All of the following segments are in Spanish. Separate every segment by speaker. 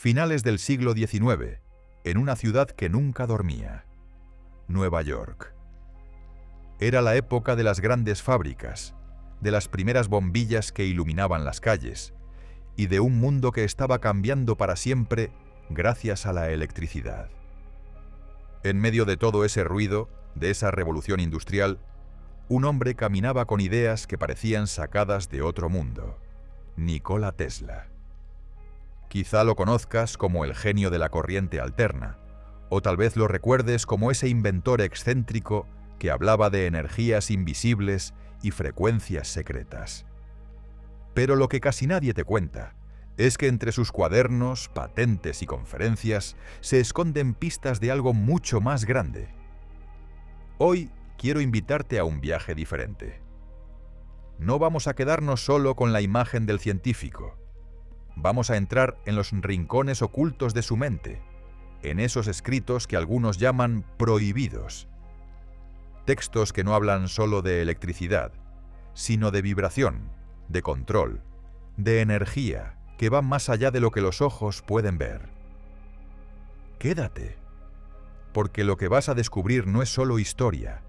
Speaker 1: Finales del siglo XIX, en una ciudad que nunca dormía, Nueva York. Era la época de las grandes fábricas, de las primeras bombillas que iluminaban las calles, y de un mundo que estaba cambiando para siempre gracias a la electricidad. En medio de todo ese ruido, de esa revolución industrial, un hombre caminaba con ideas que parecían sacadas de otro mundo: Nikola Tesla. Quizá lo conozcas como el genio de la corriente alterna, o tal vez lo recuerdes como ese inventor excéntrico que hablaba de energías invisibles y frecuencias secretas. Pero lo que casi nadie te cuenta es que entre sus cuadernos, patentes y conferencias se esconden pistas de algo mucho más grande. Hoy quiero invitarte a un viaje diferente. No vamos a quedarnos solo con la imagen del científico. Vamos a entrar en los rincones ocultos de su mente, en esos escritos que algunos llaman prohibidos. Textos que no hablan solo de electricidad, sino de vibración, de control, de energía, que van más allá de lo que los ojos pueden ver. Quédate, porque lo que vas a descubrir no es solo historia.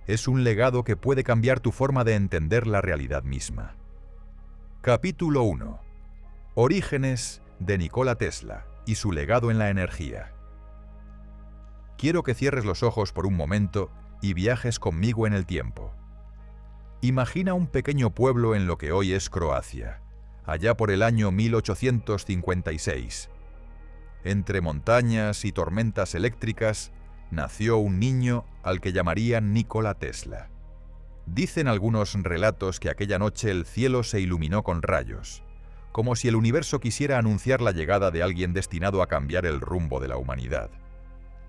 Speaker 1: Es un legado que puede cambiar tu forma de entender la realidad misma. Capítulo 1. Orígenes de Nikola Tesla y su legado en la energía. Quiero que cierres los ojos por un momento y viajes conmigo en el tiempo. Imagina un pequeño pueblo en lo que hoy es Croacia, allá por el año 1856. Entre montañas y tormentas eléctricas, nació un niño al que llamarían Nikola Tesla. Dicen algunos relatos que aquella noche el cielo se iluminó con rayos, como si el universo quisiera anunciar la llegada de alguien destinado a cambiar el rumbo de la humanidad.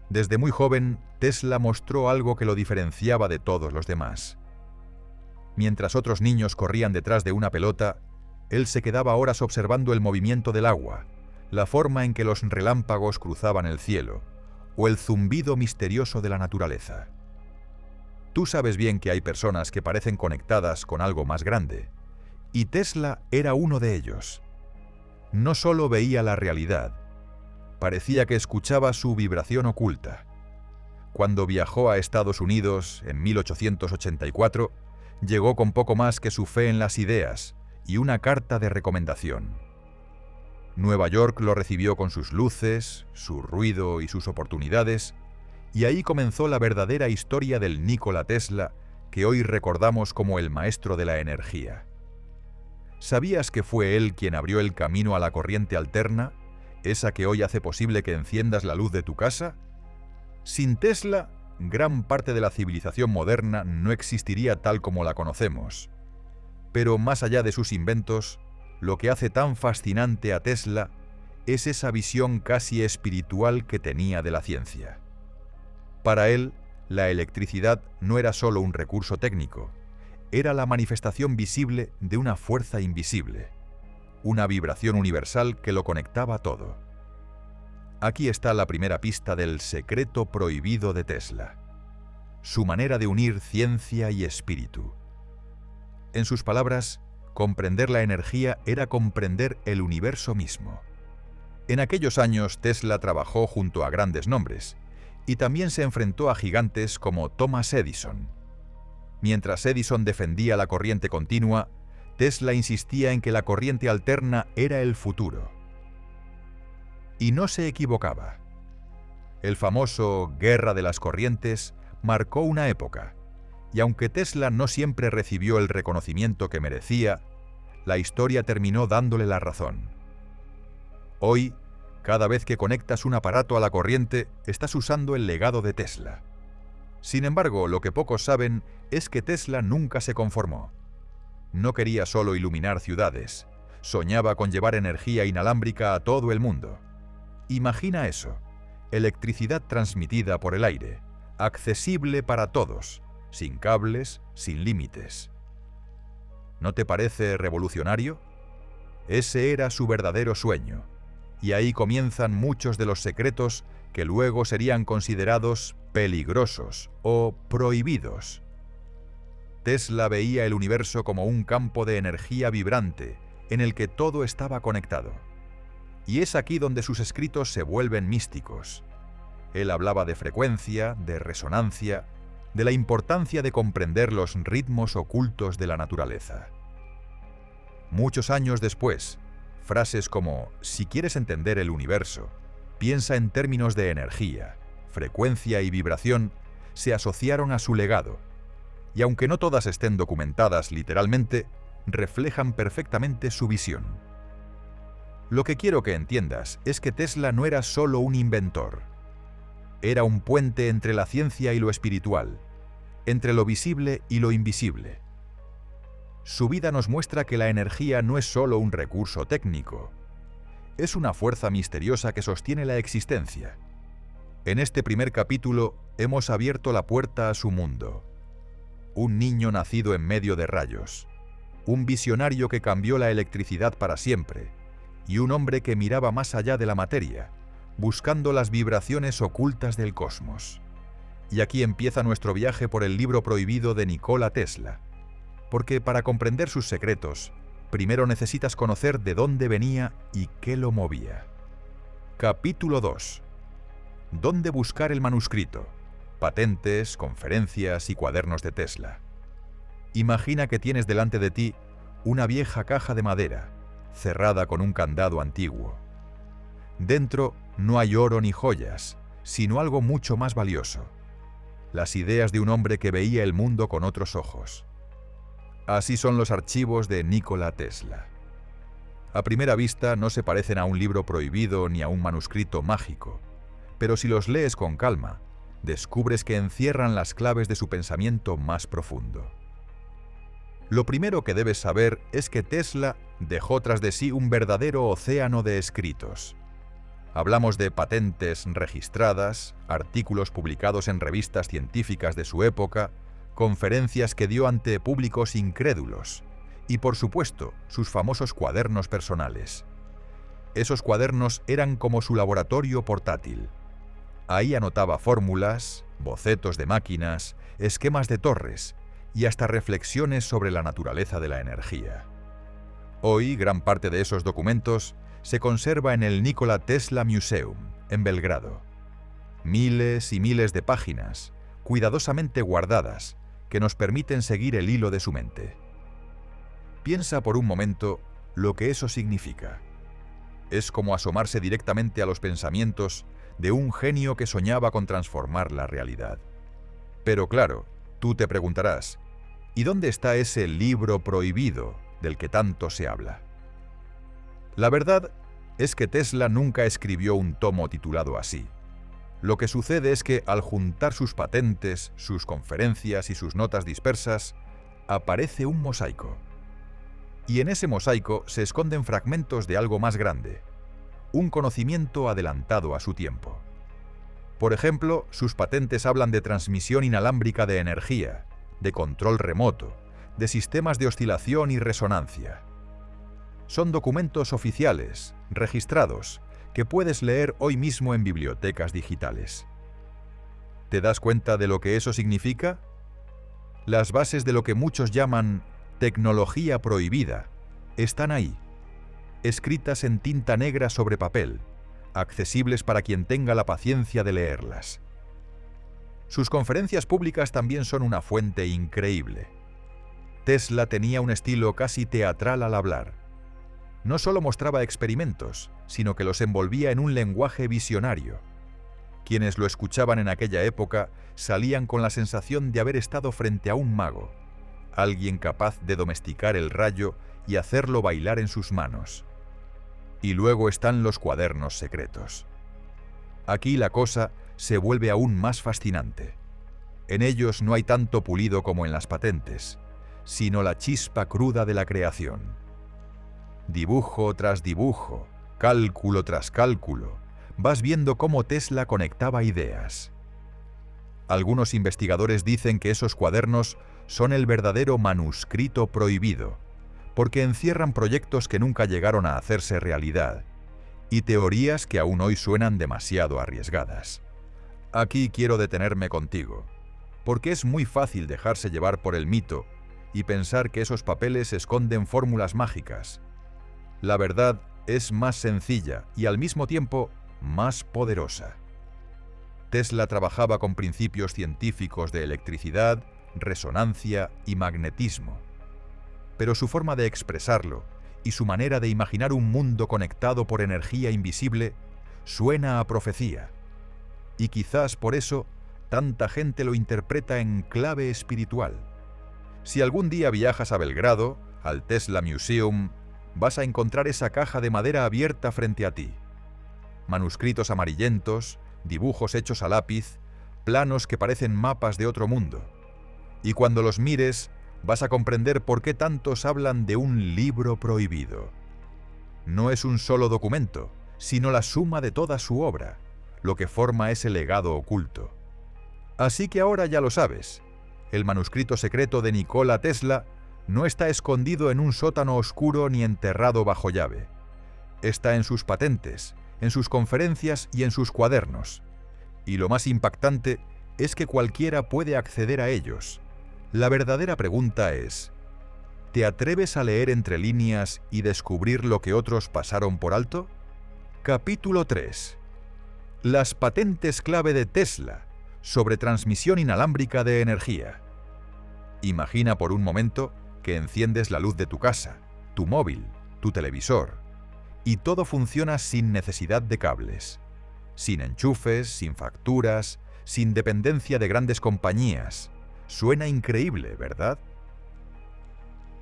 Speaker 1: Desde muy joven, Tesla mostró algo que lo diferenciaba de todos los demás. Mientras otros niños corrían detrás de una pelota, él se quedaba horas observando el movimiento del agua, la forma en que los relámpagos cruzaban el cielo, o el zumbido misterioso de la naturaleza. Tú sabes bien que hay personas que parecen conectadas con algo más grande, y Tesla era uno de ellos. No solo veía la realidad, parecía que escuchaba su vibración oculta. Cuando viajó a Estados Unidos en 1884, llegó con poco más que su fe en las ideas y una carta de recomendación. Nueva York lo recibió con sus luces, su ruido y sus oportunidades, y ahí comenzó la verdadera historia del Nikola Tesla que hoy recordamos como el maestro de la energía. ¿Sabías que fue él quien abrió el camino a la corriente alterna, esa que hoy hace posible que enciendas la luz de tu casa? Sin Tesla, gran parte de la civilización moderna no existiría tal como la conocemos. Pero más allá de sus inventos, lo que hace tan fascinante a Tesla es esa visión casi espiritual que tenía de la ciencia. Para él, la electricidad no era solo un recurso técnico, era la manifestación visible de una fuerza invisible, una vibración universal que lo conectaba todo. Aquí está la primera pista del secreto prohibido de Tesla: su manera de unir ciencia y espíritu. En sus palabras, comprender la energía era comprender el universo mismo. En aquellos años Tesla trabajó junto a grandes nombres, y también se enfrentó a gigantes como Thomas Edison. Mientras Edison defendía la corriente continua, Tesla insistía en que la corriente alterna era el futuro. Y no se equivocaba. El famoso Guerra de las Corrientes marcó una época, y aunque Tesla no siempre recibió el reconocimiento que merecía, la historia terminó dándole la razón. Hoy, cada vez que conectas un aparato a la corriente, estás usando el legado de Tesla. Sin embargo, lo que pocos saben es que Tesla nunca se conformó. No quería solo iluminar ciudades, soñaba con llevar energía inalámbrica a todo el mundo. Imagina eso: electricidad transmitida por el aire, accesible para todos, sin cables, sin límites. ¿No te parece revolucionario? Ese era su verdadero sueño, y ahí comienzan muchos de los secretos que luego serían considerados peligrosos o prohibidos. Tesla veía el universo como un campo de energía vibrante en el que todo estaba conectado. Y es aquí donde sus escritos se vuelven místicos. Él hablaba de frecuencia, de resonancia, de la importancia de comprender los ritmos ocultos de la naturaleza. Muchos años después, frases como «si quieres entender el universo, piensa en términos de energía, frecuencia y vibración» se asociaron a su legado, y aunque no todas estén documentadas literalmente, reflejan perfectamente su visión. Lo que quiero que entiendas es que Tesla no era solo un inventor. Era un puente entre la ciencia y lo espiritual, entre lo visible y lo invisible. Su vida nos muestra que la energía no es solo un recurso técnico. Es una fuerza misteriosa que sostiene la existencia. En este primer capítulo hemos abierto la puerta a su mundo. Un niño nacido en medio de rayos, un visionario que cambió la electricidad para siempre, y un hombre que miraba más allá de la materia, buscando las vibraciones ocultas del cosmos. Y aquí empieza nuestro viaje por el libro prohibido de Nikola Tesla, porque para comprender sus secretos, primero necesitas conocer de dónde venía y qué lo movía. Capítulo 2. ¿Dónde buscar el manuscrito? Patentes, conferencias y cuadernos de Tesla. Imagina que tienes delante de ti una vieja caja de madera, cerrada con un candado antiguo. Dentro no hay oro ni joyas, sino algo mucho más valioso: las ideas de un hombre que veía el mundo con otros ojos. Así son los archivos de Nikola Tesla. A primera vista no se parecen a un libro prohibido ni a un manuscrito mágico, pero si los lees con calma, descubres que encierran las claves de su pensamiento más profundo. Lo primero que debes saber es que Tesla dejó tras de sí un verdadero océano de escritos. Hablamos de patentes registradas, artículos publicados en revistas científicas de su época, conferencias que dio ante públicos incrédulos y, por supuesto, sus famosos cuadernos personales. Esos cuadernos eran como su laboratorio portátil. Ahí anotaba fórmulas, bocetos de máquinas, esquemas de torres y hasta reflexiones sobre la naturaleza de la energía. Hoy, gran parte de esos documentos se conserva en el Nikola Tesla Museum, en Belgrado. Miles y miles de páginas, cuidadosamente guardadas, que nos permiten seguir el hilo de su mente. Piensa por un momento lo que eso significa. Es como asomarse directamente a los pensamientos de un genio que soñaba con transformar la realidad. Pero claro, tú te preguntarás, ¿y dónde está ese libro prohibido del que tanto se habla? La verdad es que Tesla nunca escribió un tomo titulado así. Lo que sucede es que al juntar sus patentes, sus conferencias y sus notas dispersas, aparece un mosaico. Y en ese mosaico se esconden fragmentos de algo más grande, un conocimiento adelantado a su tiempo. Por ejemplo, sus patentes hablan de transmisión inalámbrica de energía, de control remoto, de sistemas de oscilación y resonancia. Son documentos oficiales, registrados, que puedes leer hoy mismo en bibliotecas digitales. ¿Te das cuenta de lo que eso significa? Las bases de lo que muchos llaman tecnología prohibida están ahí, escritas en tinta negra sobre papel, accesibles para quien tenga la paciencia de leerlas. Sus conferencias públicas también son una fuente increíble. Tesla tenía un estilo casi teatral al hablar. No solo mostraba experimentos, sino que los envolvía en un lenguaje visionario. Quienes lo escuchaban en aquella época salían con la sensación de haber estado frente a un mago, alguien capaz de domesticar el rayo y hacerlo bailar en sus manos. Y luego están los cuadernos secretos. Aquí la cosa se vuelve aún más fascinante. En ellos no hay tanto pulido como en las patentes, sino la chispa cruda de la creación. Dibujo tras dibujo, cálculo tras cálculo, vas viendo cómo Tesla conectaba ideas. Algunos investigadores dicen que esos cuadernos son el verdadero manuscrito prohibido, porque encierran proyectos que nunca llegaron a hacerse realidad, y teorías que aún hoy suenan demasiado arriesgadas. Aquí quiero detenerme contigo, porque es muy fácil dejarse llevar por el mito y pensar que esos papeles esconden fórmulas mágicas. La verdad es más sencilla y al mismo tiempo más poderosa. Tesla trabajaba con principios científicos de electricidad, resonancia y magnetismo. Pero su forma de expresarlo y su manera de imaginar un mundo conectado por energía invisible suena a profecía. Y quizás por eso tanta gente lo interpreta en clave espiritual. Si algún día viajas a Belgrado, al Tesla Museum, vas a encontrar esa caja de madera abierta frente a ti. Manuscritos amarillentos, dibujos hechos a lápiz, planos que parecen mapas de otro mundo. Y cuando los mires, vas a comprender por qué tantos hablan de un libro prohibido. No es un solo documento, sino la suma de toda su obra, lo que forma ese legado oculto. Así que ahora ya lo sabes, el manuscrito secreto de Nikola Tesla no está escondido en un sótano oscuro ni enterrado bajo llave. Está en sus patentes, en sus conferencias y en sus cuadernos. Y lo más impactante es que cualquiera puede acceder a ellos. La verdadera pregunta es, ¿te atreves a leer entre líneas y descubrir lo que otros pasaron por alto? Capítulo 3. Las patentes clave de Tesla sobre transmisión inalámbrica de energía. Imagina por un momento que enciendes la luz de tu casa, tu móvil, tu televisor, y todo funciona sin necesidad de cables, sin enchufes, sin facturas, sin dependencia de grandes compañías. Suena increíble, ¿verdad?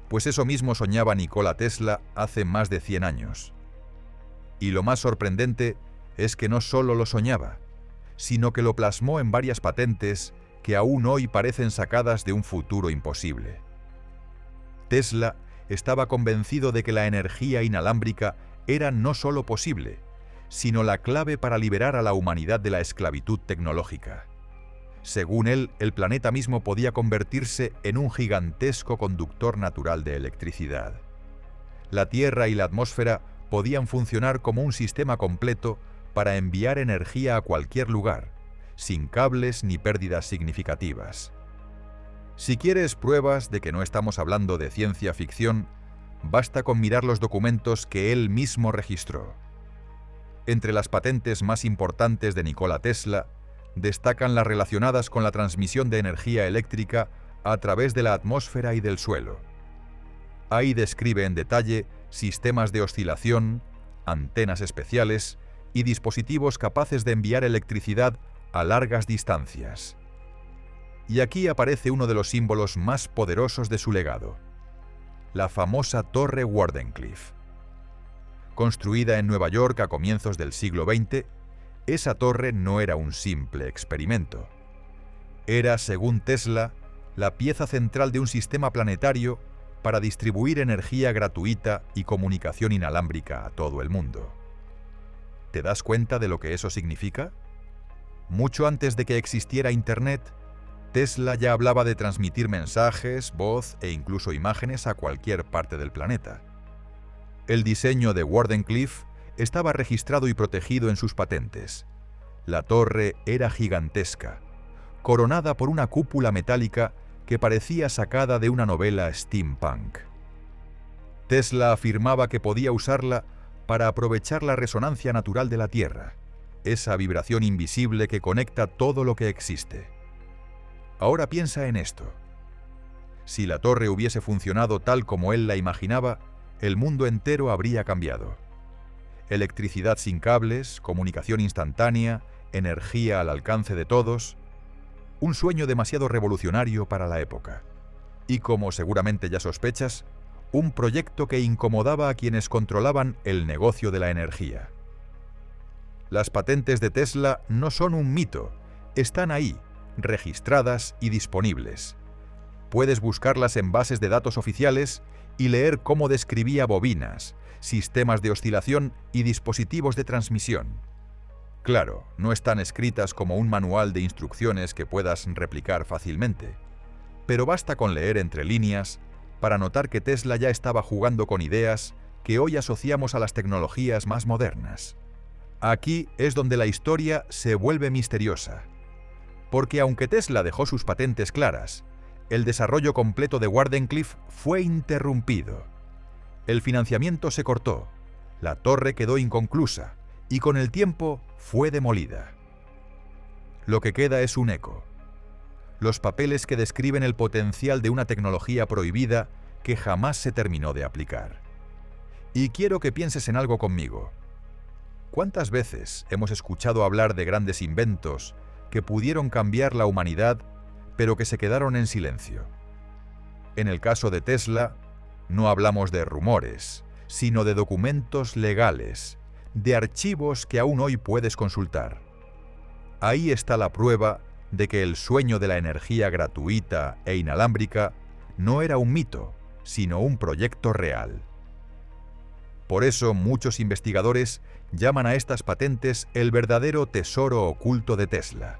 Speaker 1: Pues eso mismo soñaba Nikola Tesla hace más de 100 años. Y lo más sorprendente es que no solo lo soñaba, sino que lo plasmó en varias patentes que aún hoy parecen sacadas de un futuro imposible. Tesla estaba convencido de que la energía inalámbrica era no solo posible, sino la clave para liberar a la humanidad de la esclavitud tecnológica. Según él, el planeta mismo podía convertirse en un gigantesco conductor natural de electricidad. La Tierra y la atmósfera podían funcionar como un sistema completo para enviar energía a cualquier lugar, sin cables ni pérdidas significativas. Si quieres pruebas de que no estamos hablando de ciencia ficción, basta con mirar los documentos que él mismo registró. Entre las patentes más importantes de Nikola Tesla, destacan las relacionadas con la transmisión de energía eléctrica a través de la atmósfera y del suelo. Ahí describe en detalle sistemas de oscilación, antenas especiales y dispositivos capaces de enviar electricidad a largas distancias. Y aquí aparece uno de los símbolos más poderosos de su legado, la famosa Torre Wardenclyffe. Construida en Nueva York a comienzos del siglo XX, esa torre no era un simple experimento. Era, según Tesla, la pieza central de un sistema planetario para distribuir energía gratuita y comunicación inalámbrica a todo el mundo. ¿Te das cuenta de lo que eso significa? Mucho antes de que existiera Internet, Tesla ya hablaba de transmitir mensajes, voz e incluso imágenes a cualquier parte del planeta. El diseño de Wardenclyffe estaba registrado y protegido en sus patentes. La torre era gigantesca, coronada por una cúpula metálica que parecía sacada de una novela steampunk. Tesla afirmaba que podía usarla para aprovechar la resonancia natural de la Tierra, esa vibración invisible que conecta todo lo que existe. Ahora piensa en esto. Si la torre hubiese funcionado tal como él la imaginaba, el mundo entero habría cambiado. Electricidad sin cables, comunicación instantánea, energía al alcance de todos. Un sueño demasiado revolucionario para la época. Y como seguramente ya sospechas, un proyecto que incomodaba a quienes controlaban el negocio de la energía. Las patentes de Tesla no son un mito, están ahí, registradas y disponibles. Puedes buscarlas en bases de datos oficiales y leer cómo describía bobinas, sistemas de oscilación y dispositivos de transmisión. Claro, no están escritas como un manual de instrucciones que puedas replicar fácilmente, pero basta con leer entre líneas para notar que Tesla ya estaba jugando con ideas que hoy asociamos a las tecnologías más modernas. Aquí es donde la historia se vuelve misteriosa, porque aunque Tesla dejó sus patentes claras, el desarrollo completo de Wardenclyffe fue interrumpido. El financiamiento se cortó, La torre quedó inconclusa y con el tiempo fue demolida. Lo que queda es un eco. Los papeles que describen el potencial de una tecnología prohibida que jamás se terminó de aplicar. Y quiero que pienses en algo conmigo. ¿Cuántas veces hemos escuchado hablar de grandes inventos que pudieron cambiar la humanidad, pero que se quedaron en silencio? En el caso de Tesla, no hablamos de rumores, sino de documentos legales, de archivos que aún hoy puedes consultar. Ahí está la prueba de que el sueño de la energía gratuita e inalámbrica no era un mito, sino un proyecto real. Por eso muchos investigadores llaman a estas patentes el verdadero tesoro oculto de Tesla.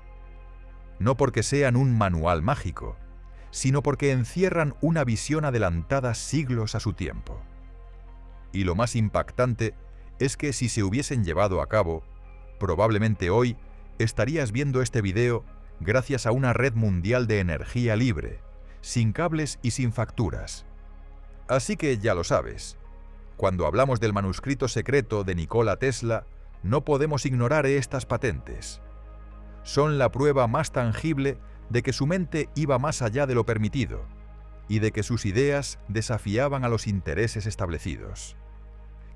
Speaker 1: No porque sean un manual mágico, sino porque encierran una visión adelantada siglos a su tiempo. Y lo más impactante es que si se hubiesen llevado a cabo, probablemente hoy estarías viendo este video gracias a una red mundial de energía libre, sin cables y sin facturas. Así que ya lo sabes, cuando hablamos del manuscrito secreto de Nikola Tesla, no podemos ignorar estas patentes. Son la prueba más tangible de que su mente iba más allá de lo permitido y de que sus ideas desafiaban a los intereses establecidos.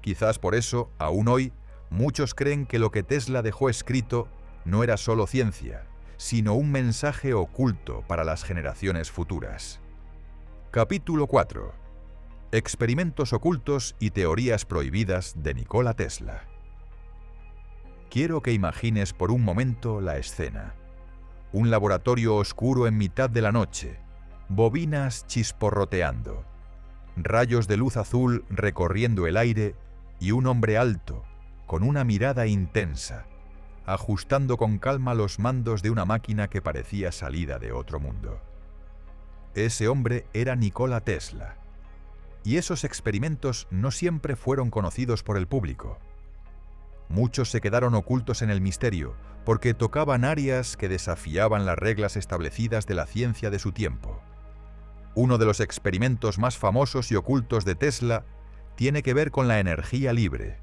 Speaker 1: Quizás por eso, aún hoy, muchos creen que lo que Tesla dejó escrito no era solo ciencia, sino un mensaje oculto para las generaciones futuras. Capítulo 4. Experimentos ocultos y teorías prohibidas de Nikola Tesla. Quiero que imagines por un momento la escena. Un laboratorio oscuro en mitad de la noche, bobinas chisporroteando, rayos de luz azul recorriendo el aire y un hombre alto, con una mirada intensa, ajustando con calma los mandos de una máquina que parecía salida de otro mundo. Ese hombre era Nikola Tesla. Y esos experimentos no siempre fueron conocidos por el público. Muchos se quedaron ocultos en el misterio porque tocaban áreas que desafiaban las reglas establecidas de la ciencia de su tiempo. Uno de los experimentos más famosos y ocultos de Tesla tiene que ver con la energía libre.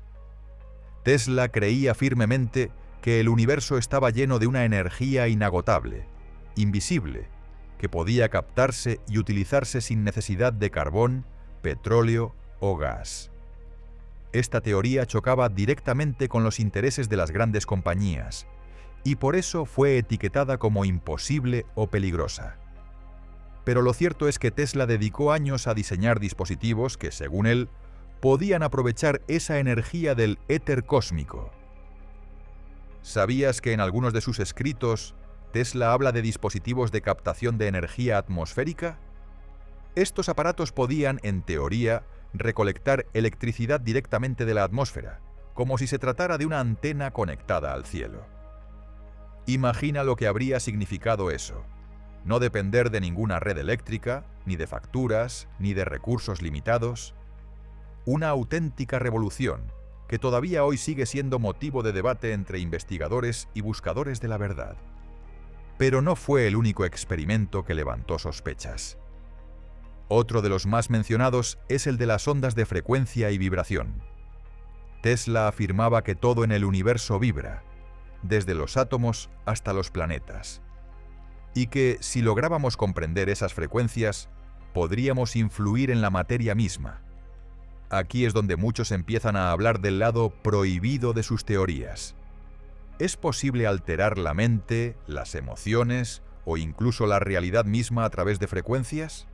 Speaker 1: Tesla creía firmemente que el universo estaba lleno de una energía inagotable, invisible, que podía captarse y utilizarse sin necesidad de carbón, petróleo o gas. Esta teoría chocaba directamente con los intereses de las grandes compañías y por eso fue etiquetada como imposible o peligrosa. Pero lo cierto es que Tesla dedicó años a diseñar dispositivos que, según él, podían aprovechar esa energía del éter cósmico. ¿Sabías que en algunos de sus escritos Tesla habla de dispositivos de captación de energía atmosférica? Estos aparatos podían, en teoría, recolectar electricidad directamente de la atmósfera, como si se tratara de una antena conectada al cielo. Imagina lo que habría significado eso: no depender de ninguna red eléctrica, ni de facturas, ni de recursos limitados. Una auténtica revolución que todavía hoy sigue siendo motivo de debate entre investigadores y buscadores de la verdad. Pero no fue el único experimento que levantó sospechas. Otro de los más mencionados es el de las ondas de frecuencia y vibración. Tesla afirmaba que todo en el universo vibra, desde los átomos hasta los planetas, y que si lográbamos comprender esas frecuencias, podríamos influir en la materia misma. Aquí es donde muchos empiezan a hablar del lado prohibido de sus teorías. ¿Es posible alterar la mente, las emociones o incluso la realidad misma a través de frecuencias?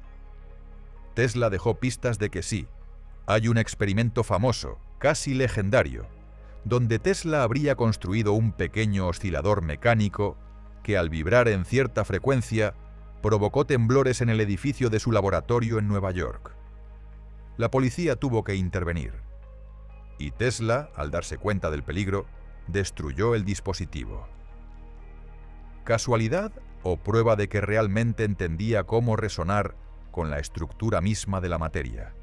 Speaker 1: Tesla dejó pistas de que sí. Hay un experimento famoso, casi legendario, donde Tesla habría construido un pequeño oscilador mecánico que, al vibrar en cierta frecuencia, provocó temblores en el edificio de su laboratorio en Nueva York. La policía tuvo que intervenir, y Tesla, al darse cuenta del peligro, destruyó el dispositivo. ¿Casualidad o prueba de que realmente entendía cómo resonar con la estructura misma de la materia?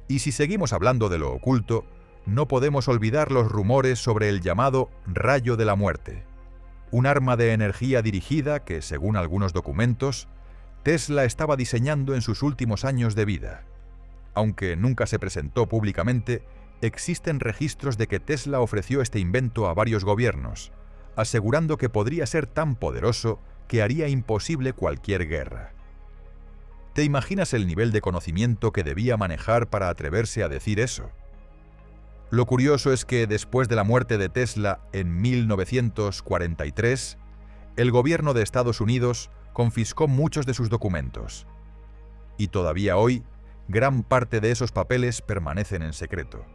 Speaker 1: Y si seguimos hablando de lo oculto, no podemos olvidar los rumores sobre el llamado rayo de la muerte, un arma de energía dirigida que, según algunos documentos, Tesla estaba diseñando en sus últimos años de vida. Aunque nunca se presentó públicamente, existen registros de que Tesla ofreció este invento a varios gobiernos, asegurando que podría ser tan poderoso que haría imposible cualquier guerra. ¿Te imaginas el nivel de conocimiento que debía manejar para atreverse a decir eso? Lo curioso es que después de la muerte de Tesla en 1943, el gobierno de Estados Unidos confiscó muchos de sus documentos. Y todavía hoy, gran parte de esos papeles permanecen en secreto.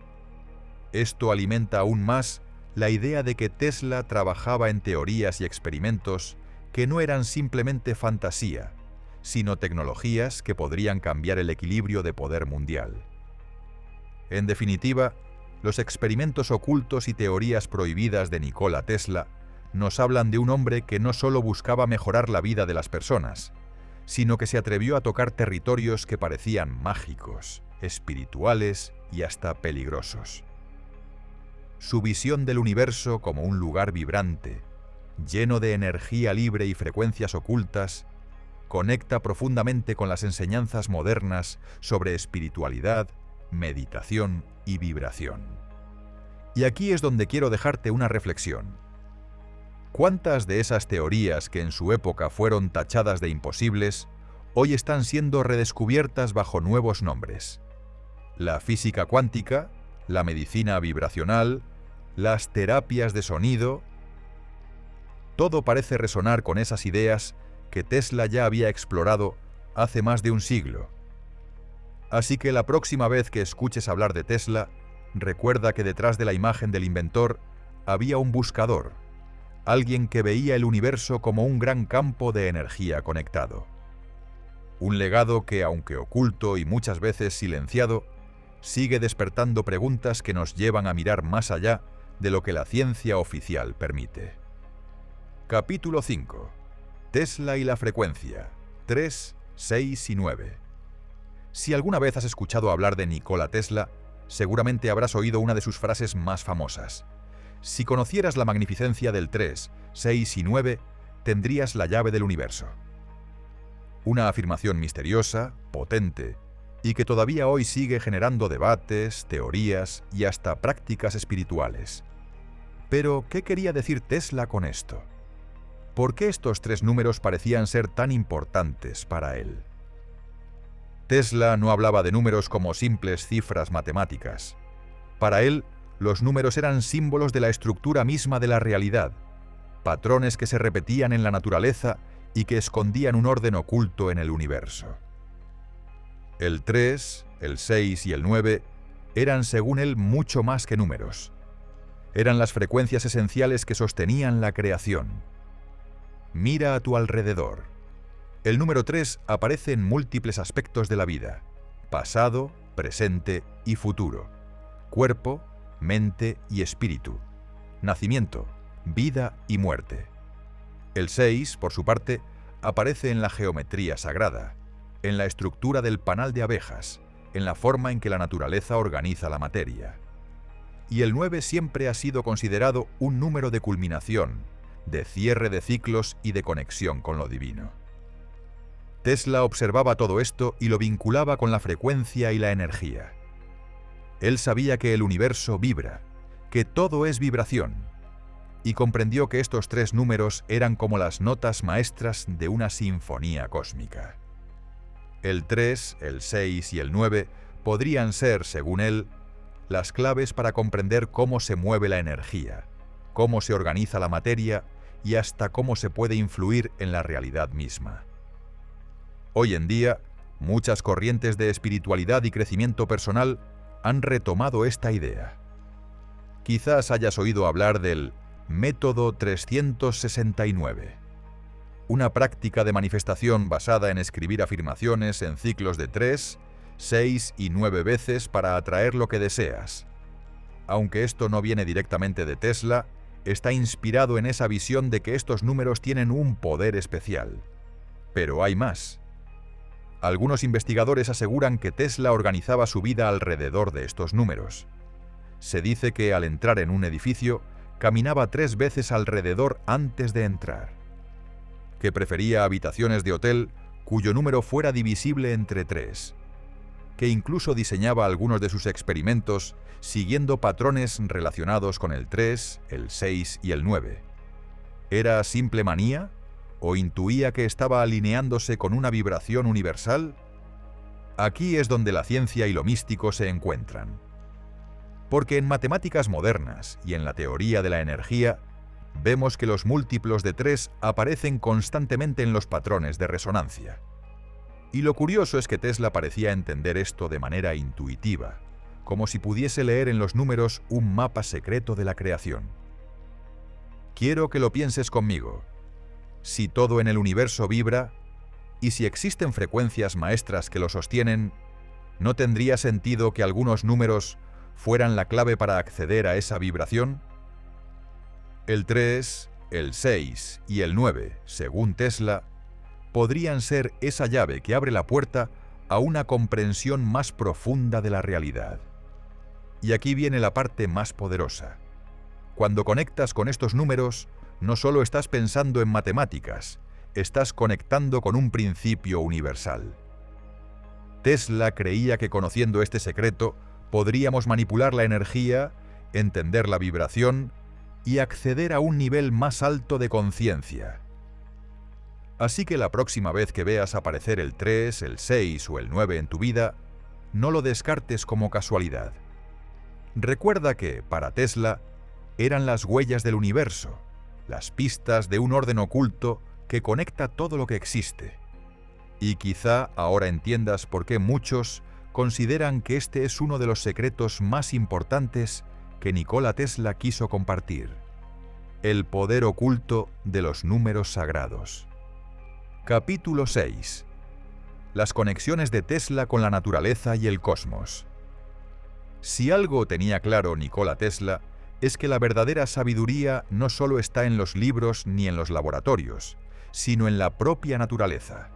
Speaker 1: Esto alimenta aún más la idea de que Tesla trabajaba en teorías y experimentos que no eran simplemente fantasía, sino tecnologías que podrían cambiar el equilibrio de poder mundial. En definitiva, los experimentos ocultos y teorías prohibidas de Nikola Tesla nos hablan de un hombre que no solo buscaba mejorar la vida de las personas, sino que se atrevió a tocar territorios que parecían mágicos, espirituales y hasta peligrosos. Su visión del universo como un lugar vibrante, lleno de energía libre y frecuencias ocultas, conecta profundamente con las enseñanzas modernas sobre espiritualidad, meditación y vibración. Y aquí es donde quiero dejarte una reflexión. ¿Cuántas de esas teorías que en su época fueron tachadas de imposibles, hoy están siendo redescubiertas bajo nuevos nombres? La física cuántica, la medicina vibracional, las terapias de sonido. Todo parece resonar con esas ideas que Tesla ya había explorado hace más de un siglo. Así que la próxima vez que escuches hablar de Tesla, recuerda que detrás de la imagen del inventor había un buscador, alguien que veía el universo como un gran campo de energía conectado. Un legado que, aunque oculto y muchas veces silenciado, sigue despertando preguntas que nos llevan a mirar más allá de lo que la ciencia oficial permite. Capítulo 5. Tesla y la frecuencia. 3, 6 y 9. Si alguna vez has escuchado hablar de Nikola Tesla, seguramente habrás oído una de sus frases más famosas. Si conocieras la magnificencia del 3, 6 y 9, tendrías la llave del universo. Una afirmación misteriosa, potente, y que todavía hoy sigue generando debates, teorías y hasta prácticas espirituales. Pero, ¿qué quería decir Tesla con esto? ¿Por qué estos 3 números parecían ser tan importantes para él? Tesla no hablaba de números como simples cifras matemáticas. Para él, los números eran símbolos de la estructura misma de la realidad, patrones que se repetían en la naturaleza y que escondían un orden oculto en el universo. El 3, el 6 y el 9 eran, según él, mucho más que números. Eran las frecuencias esenciales que sostenían la creación. Mira a tu alrededor. El número 3 aparece en múltiples aspectos de la vida: pasado, presente y futuro, cuerpo, mente y espíritu, nacimiento, vida y muerte. El 6, por su parte, aparece en la geometría sagrada, en la estructura del panal de abejas, en la forma en que la naturaleza organiza la materia. Y el 9 siempre ha sido considerado un número de culminación, de cierre de ciclos y de conexión con lo divino. Tesla observaba todo esto y lo vinculaba con la frecuencia y la energía. Él sabía que el universo vibra, que todo es vibración, y comprendió que estos 3 números eran como las notas maestras de una sinfonía cósmica. El 3, el 6 y el 9 podrían ser, según él, las claves para comprender cómo se mueve la energía, cómo se organiza la materia y hasta cómo se puede influir en la realidad misma. Hoy en día, muchas corrientes de espiritualidad y crecimiento personal han retomado esta idea. Quizás hayas oído hablar del Método 369, una práctica de manifestación basada en escribir afirmaciones en ciclos de 3, 6 y 9 veces para atraer lo que deseas. Aunque esto no viene directamente de Tesla, está inspirado en esa visión de que estos números tienen un poder especial. Pero hay más. Algunos investigadores aseguran que Tesla organizaba su vida alrededor de estos números. Se dice que al entrar en un edificio, caminaba 3 veces alrededor antes de entrar. Que prefería habitaciones de hotel cuyo número fuera divisible entre 3. que incluso diseñaba algunos de sus experimentos siguiendo patrones relacionados con el 3, el 6 y el 9. ¿Era simple manía? ¿O intuía que estaba alineándose con una vibración universal? Aquí es donde la ciencia y lo místico se encuentran. Porque en matemáticas modernas y en la teoría de la energía, vemos que los múltiplos de 3 aparecen constantemente en los patrones de resonancia. Y lo curioso es que Tesla parecía entender esto de manera intuitiva, como si pudiese leer en los números un mapa secreto de la creación. Quiero que lo pienses conmigo. Si todo en el universo vibra, y si existen frecuencias maestras que lo sostienen, ¿no tendría sentido que algunos números fueran la clave para acceder a esa vibración? El 3, el 6 y el 9, según Tesla, podrían ser esa llave que abre la puerta a una comprensión más profunda de la realidad. Y aquí viene la parte más poderosa. Cuando conectas con estos números, no solo estás pensando en matemáticas, estás conectando con un principio universal. Tesla creía que conociendo este secreto, podríamos manipular la energía, entender la vibración y acceder a un nivel más alto de conciencia. Así que la próxima vez que veas aparecer el 3, el 6 o el 9 en tu vida, no lo descartes como casualidad. Recuerda que, para Tesla, eran las huellas del universo, las pistas de un orden oculto que conecta todo lo que existe. Y quizá ahora entiendas por qué muchos consideran que este es uno de los secretos más importantes que Nikola Tesla quiso compartir: el poder oculto de los números sagrados. Capítulo 6. Las conexiones de Tesla con la naturaleza y el cosmos. Si algo tenía claro Nikola Tesla, es que la verdadera sabiduría no solo está en los libros ni en los laboratorios, sino en la propia naturaleza.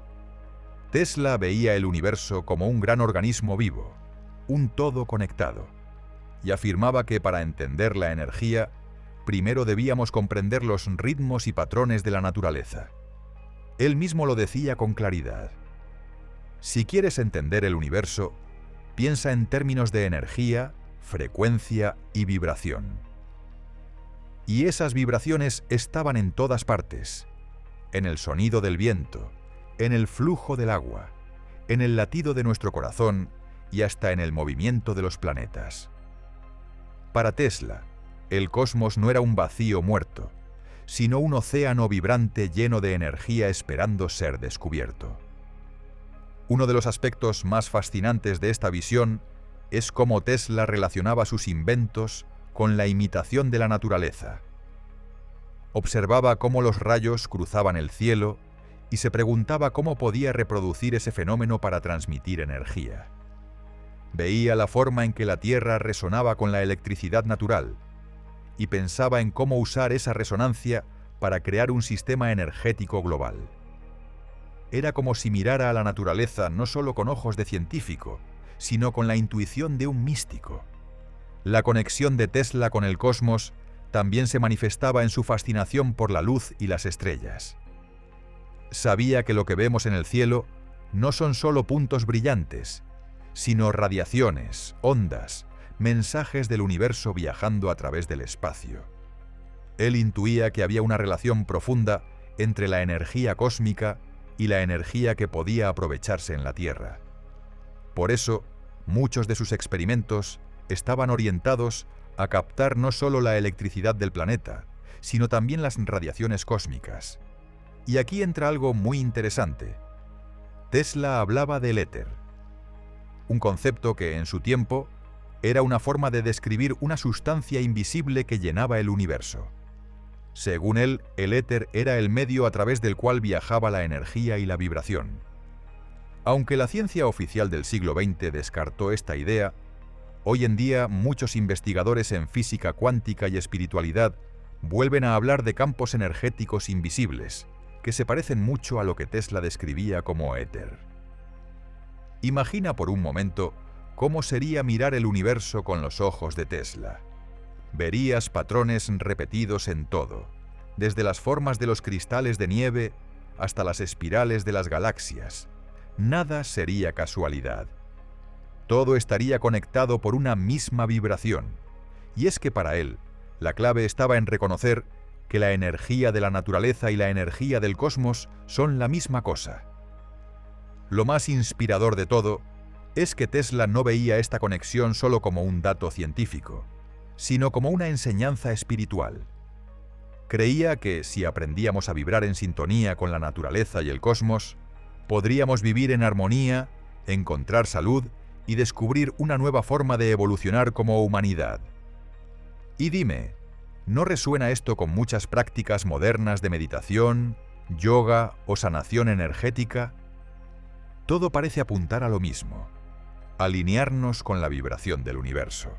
Speaker 1: Tesla veía el universo como un gran organismo vivo, un todo conectado, y afirmaba que para entender la energía, primero debíamos comprender los ritmos y patrones de la naturaleza. Él mismo lo decía con claridad. Si quieres entender el universo, piensa en términos de energía, frecuencia y vibración. Y esas vibraciones estaban en todas partes: en el sonido del viento, en el flujo del agua, en el latido de nuestro corazón y hasta en el movimiento de los planetas. Para Tesla, el cosmos no era un vacío muerto, sino un océano vibrante lleno de energía esperando ser descubierto. Uno de los aspectos más fascinantes de esta visión es cómo Tesla relacionaba sus inventos con la imitación de la naturaleza. Observaba cómo los rayos cruzaban el cielo y se preguntaba cómo podía reproducir ese fenómeno para transmitir energía. Veía la forma en que la Tierra resonaba con la electricidad natural y pensaba en cómo usar esa resonancia para crear un sistema energético global. Era como si mirara a la naturaleza no solo con ojos de científico, sino con la intuición de un místico. La conexión de Tesla con el cosmos también se manifestaba en su fascinación por la luz y las estrellas. Sabía que lo que vemos en el cielo no son solo puntos brillantes, sino radiaciones, ondas, mensajes del universo viajando a través del espacio. Él intuía que había una relación profunda entre la energía cósmica y la energía que podía aprovecharse en la Tierra. Por eso, muchos de sus experimentos estaban orientados a captar no solo la electricidad del planeta, sino también las radiaciones cósmicas. Y aquí entra algo muy interesante. Tesla hablaba del éter, un concepto que en su tiempo era una forma de describir una sustancia invisible que llenaba el universo. Según él, el éter era el medio a través del cual viajaba la energía y la vibración. Aunque la ciencia oficial del siglo XX descartó esta idea, hoy en día muchos investigadores en física cuántica y espiritualidad vuelven a hablar de campos energéticos invisibles, que se parecen mucho a lo que Tesla describía como éter. Imagina por un momento cómo sería mirar el universo con los ojos de Tesla. Verías patrones repetidos en todo, desde las formas de los cristales de nieve hasta las espirales de las galaxias. Nada sería casualidad. Todo estaría conectado por una misma vibración. Y es que para él, la clave estaba en reconocer que la energía de la naturaleza y la energía del cosmos son la misma cosa. Lo más inspirador de todo es que Tesla no veía esta conexión solo como un dato científico, sino como una enseñanza espiritual. Creía que si aprendíamos a vibrar en sintonía con la naturaleza y el cosmos, podríamos vivir en armonía, encontrar salud y descubrir una nueva forma de evolucionar como humanidad. Y dime, ¿no resuena esto con muchas prácticas modernas de meditación, yoga o sanación energética? Todo parece apuntar a lo mismo: alinearnos con la vibración del universo.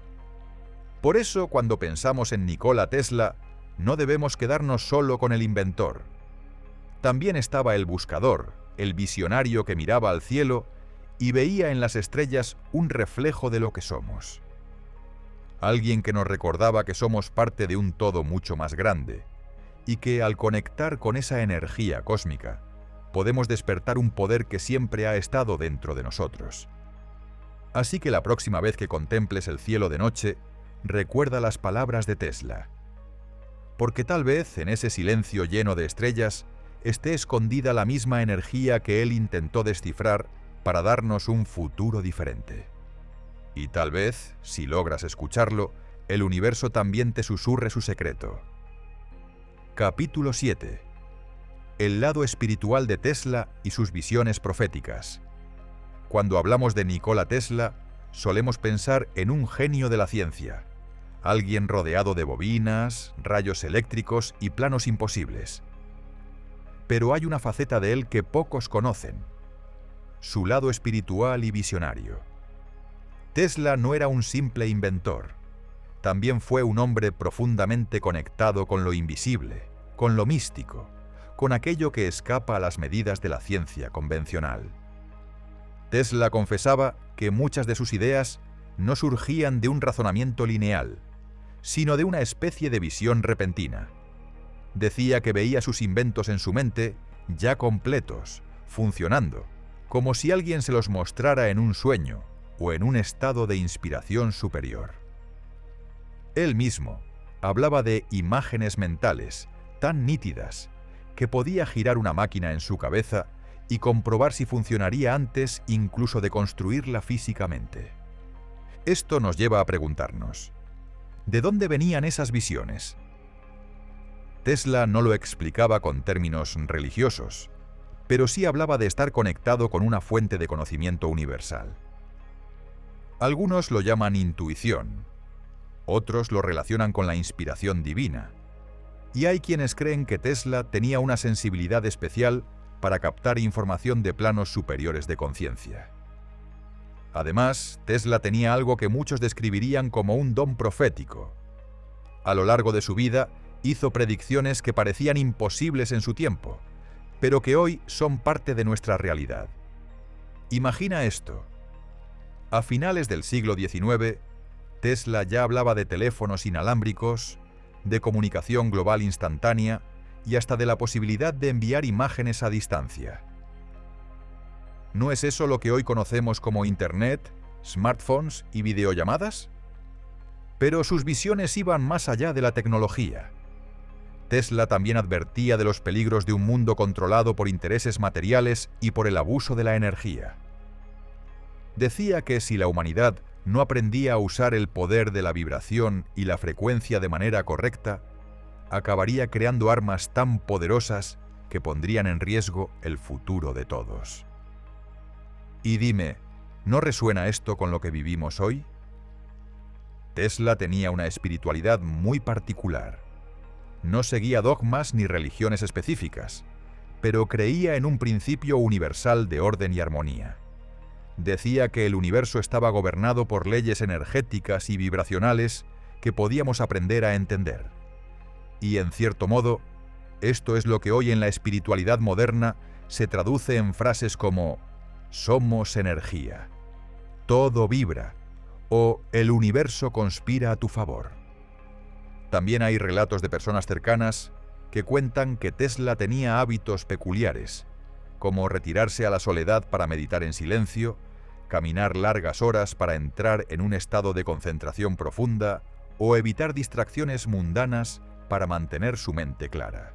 Speaker 1: Por eso, cuando pensamos en Nikola Tesla, no debemos quedarnos solo con el inventor. También estaba el buscador, el visionario que miraba al cielo y veía en las estrellas un reflejo de lo que somos. Alguien que nos recordaba que somos parte de un todo mucho más grande, y que al conectar con esa energía cósmica, podemos despertar un poder que siempre ha estado dentro de nosotros. Así que la próxima vez que contemples el cielo de noche, recuerda las palabras de Tesla. Porque tal vez en ese silencio lleno de estrellas esté escondida la misma energía que él intentó descifrar para darnos un futuro diferente. Y tal vez, si logras escucharlo, el universo también te susurre su secreto. Capítulo 7. El lado espiritual de Tesla y sus visiones proféticas. Cuando hablamos de Nikola Tesla, solemos pensar en un genio de la ciencia, alguien rodeado de bobinas, rayos eléctricos y planos imposibles. Pero hay una faceta de él que pocos conocen: su lado espiritual y visionario. Tesla no era un simple inventor, también fue un hombre profundamente conectado con lo invisible, con lo místico, con aquello que escapa a las medidas de la ciencia convencional. Tesla confesaba que muchas de sus ideas no surgían de un razonamiento lineal, sino de una especie de visión repentina. Decía que veía sus inventos en su mente ya completos, funcionando, como si alguien se los mostrara en un sueño o en un estado de inspiración superior. Él mismo hablaba de imágenes mentales tan nítidas que podía girar una máquina en su cabeza y comprobar si funcionaría antes incluso de construirla físicamente. Esto nos lleva a preguntarnos: ¿de dónde venían esas visiones? Tesla no lo explicaba con términos religiosos, pero sí hablaba de estar conectado con una fuente de conocimiento universal. Algunos lo llaman intuición, otros lo relacionan con la inspiración divina, y hay quienes creen que Tesla tenía una sensibilidad especial para captar información de planos superiores de conciencia. Además, Tesla tenía algo que muchos describirían como un don profético. A lo largo de su vida, hizo predicciones que parecían imposibles en su tiempo, pero que hoy son parte de nuestra realidad. Imagina esto. A finales del siglo XIX, Tesla ya hablaba de teléfonos inalámbricos, de comunicación global instantánea y hasta de la posibilidad de enviar imágenes a distancia. ¿No es eso lo que hoy conocemos como Internet, smartphones y videollamadas? Pero sus visiones iban más allá de la tecnología. Tesla también advertía de los peligros de un mundo controlado por intereses materiales y por el abuso de la energía. Decía que si la humanidad no aprendía a usar el poder de la vibración y la frecuencia de manera correcta, acabaría creando armas tan poderosas que pondrían en riesgo el futuro de todos. Y dime, ¿no resuena esto con lo que vivimos hoy? Tesla tenía una espiritualidad muy particular. No seguía dogmas ni religiones específicas, pero creía en un principio universal de orden y armonía. Decía que el universo estaba gobernado por leyes energéticas y vibracionales que podíamos aprender a entender. Y en cierto modo, esto es lo que hoy en la espiritualidad moderna se traduce en frases como «somos energía», «todo vibra» o «el universo conspira a tu favor». También hay relatos de personas cercanas que cuentan que Tesla tenía hábitos peculiares, como retirarse a la soledad para meditar en silencio, caminar largas horas para entrar en un estado de concentración profunda o evitar distracciones mundanas para mantener su mente clara.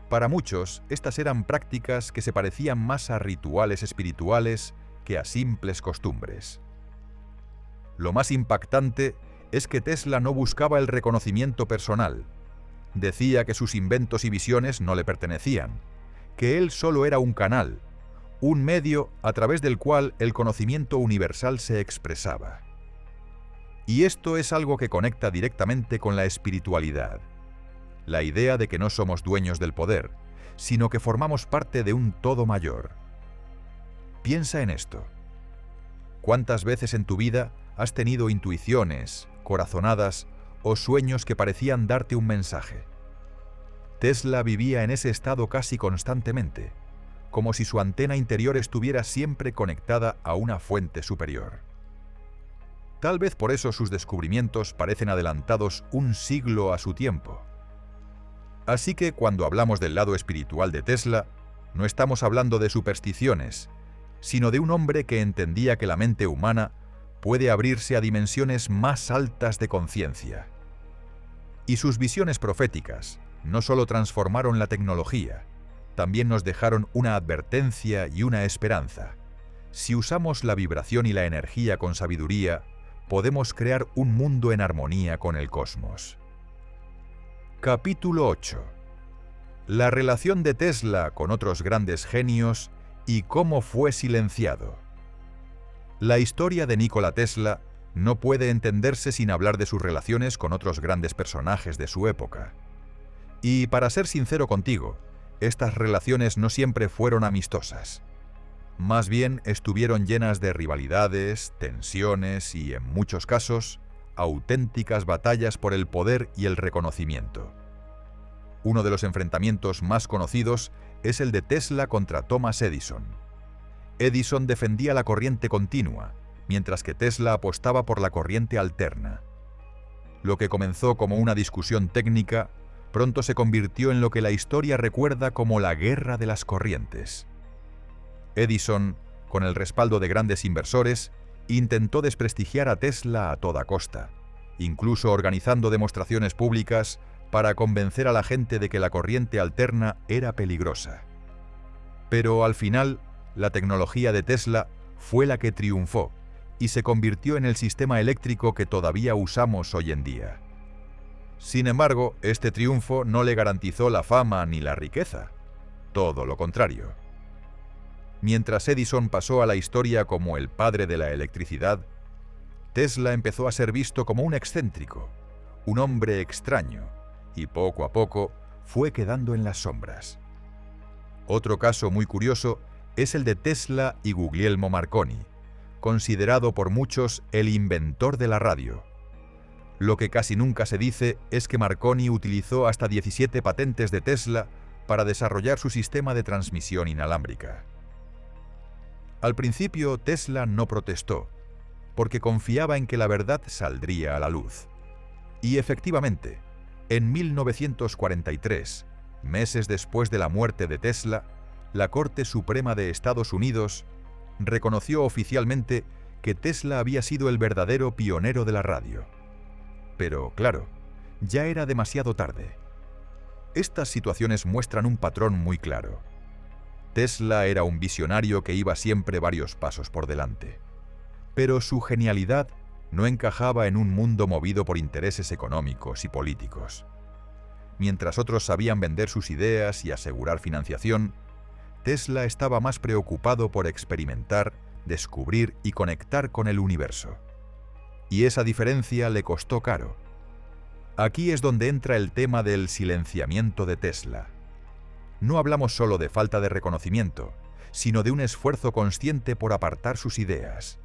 Speaker 1: Para muchos, estas eran prácticas que se parecían más a rituales espirituales que a simples costumbres. Lo más impactante es que Tesla no buscaba el reconocimiento personal. Decía que sus inventos y visiones no le pertenecían, que él solo era un canal, un medio a través del cual el conocimiento universal se expresaba. Y esto es algo que conecta directamente con la espiritualidad. La idea de que no somos dueños del poder, sino que formamos parte de un todo mayor. Piensa en esto. ¿Cuántas veces en tu vida has tenido intuiciones, corazonadas o sueños que parecían darte un mensaje? Tesla vivía en ese estado casi constantemente, como si su antena interior estuviera siempre conectada a una fuente superior. Tal vez por eso sus descubrimientos parecen adelantados un siglo a su tiempo. Así que cuando hablamos del lado espiritual de Tesla, no estamos hablando de supersticiones, sino de un hombre que entendía que la mente humana puede abrirse a dimensiones más altas de conciencia. Y sus visiones proféticas no solo transformaron la tecnología, también nos dejaron una advertencia y una esperanza. Si usamos la vibración y la energía con sabiduría, podemos crear un mundo en armonía con el cosmos. Capítulo 8. La relación de Tesla con otros grandes genios y cómo fue silenciado. La historia de Nikola Tesla no puede entenderse sin hablar de sus relaciones con otros grandes personajes de su época. Y para ser sincero contigo, estas relaciones no siempre fueron amistosas. Más bien estuvieron llenas de rivalidades, tensiones y, en muchos casos, auténticas batallas por el poder y el reconocimiento. Uno de los enfrentamientos más conocidos es el de Tesla contra Thomas Edison. Edison defendía la corriente continua, mientras que Tesla apostaba por la corriente alterna. Lo que comenzó como una discusión técnica, pronto se convirtió en lo que la historia recuerda como la guerra de las corrientes. Edison, con el respaldo de grandes inversores, intentó desprestigiar a Tesla a toda costa, incluso organizando demostraciones públicas para convencer a la gente de que la corriente alterna era peligrosa. Pero al final, la tecnología de Tesla fue la que triunfó y se convirtió en el sistema eléctrico que todavía usamos hoy en día. Sin embargo, este triunfo no le garantizó la fama ni la riqueza. Todo lo contrario. Mientras Edison pasó a la historia como el padre de la electricidad, Tesla empezó a ser visto como un excéntrico, un hombre extraño, y poco a poco fue quedando en las sombras. Otro caso muy curioso es el de Tesla y Guglielmo Marconi, considerado por muchos el inventor de la radio. Lo que casi nunca se dice es que Marconi utilizó hasta 17 patentes de Tesla para desarrollar su sistema de transmisión inalámbrica. Al principio Tesla no protestó, porque confiaba en que la verdad saldría a la luz. Y efectivamente, en 1943, meses después de la muerte de Tesla, la Corte Suprema de Estados Unidos reconoció oficialmente que Tesla había sido el verdadero pionero de la radio. Pero, claro, ya era demasiado tarde. Estas situaciones muestran un patrón muy claro. Tesla era un visionario que iba siempre varios pasos por delante. Pero su genialidad no encajaba en un mundo movido por intereses económicos y políticos. Mientras otros sabían vender sus ideas y asegurar financiación, Tesla estaba más preocupado por experimentar, descubrir y conectar con el universo. Y esa diferencia le costó caro. Aquí es donde entra el tema del silenciamiento de Tesla. No hablamos solo de falta de reconocimiento, sino de un esfuerzo consciente por apartar sus ideas.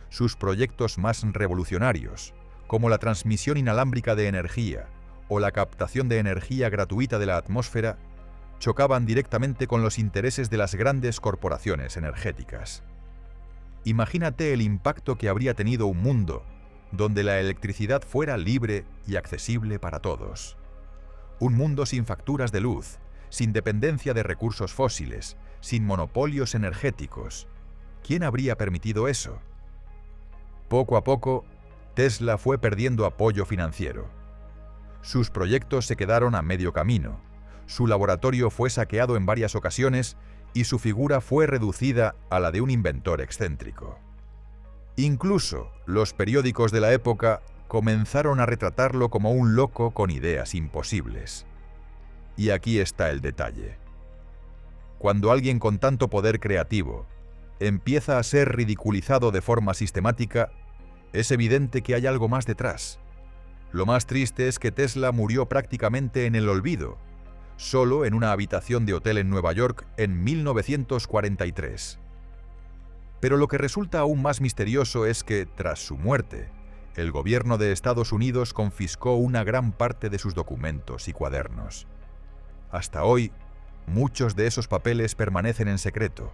Speaker 1: Sus proyectos más revolucionarios, como la transmisión inalámbrica de energía o la captación de energía gratuita de la atmósfera, chocaban directamente con los intereses de las grandes corporaciones energéticas. Imagínate el impacto que habría tenido un mundo donde la electricidad fuera libre y accesible para todos. Un mundo sin facturas de luz, sin dependencia de recursos fósiles, sin monopolios energéticos. ¿Quién habría permitido eso? Poco a poco, Tesla fue perdiendo apoyo financiero. Sus proyectos se quedaron a medio camino, su laboratorio fue saqueado en varias ocasiones y su figura fue reducida a la de un inventor excéntrico. Incluso los periódicos de la época comenzaron a retratarlo como un loco con ideas imposibles. Y aquí está el detalle. Cuando alguien con tanto poder creativo empieza a ser ridiculizado de forma sistemática, es evidente que hay algo más detrás. Lo más triste es que Tesla murió prácticamente en el olvido, solo en una habitación de hotel en Nueva York en 1943. Pero lo que resulta aún más misterioso es que, tras su muerte, el gobierno de Estados Unidos confiscó una gran parte de sus documentos y cuadernos. Hasta hoy, muchos de esos papeles permanecen en secreto.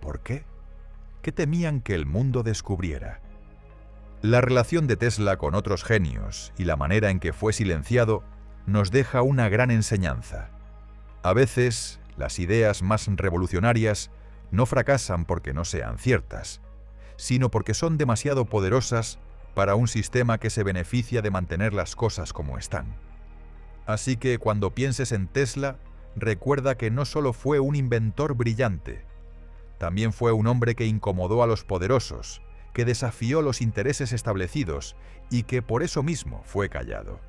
Speaker 1: ¿Por qué? ¿Qué temían que el mundo descubriera? La relación de Tesla con otros genios y la manera en que fue silenciado nos deja una gran enseñanza. A veces, las ideas más revolucionarias no fracasan porque no sean ciertas, sino porque son demasiado poderosas para un sistema que se beneficia de mantener las cosas como están. Así que cuando pienses en Tesla, recuerda que no solo fue un inventor brillante, también fue un hombre que incomodó a los poderosos, que desafió los intereses establecidos y que por eso mismo fue callado.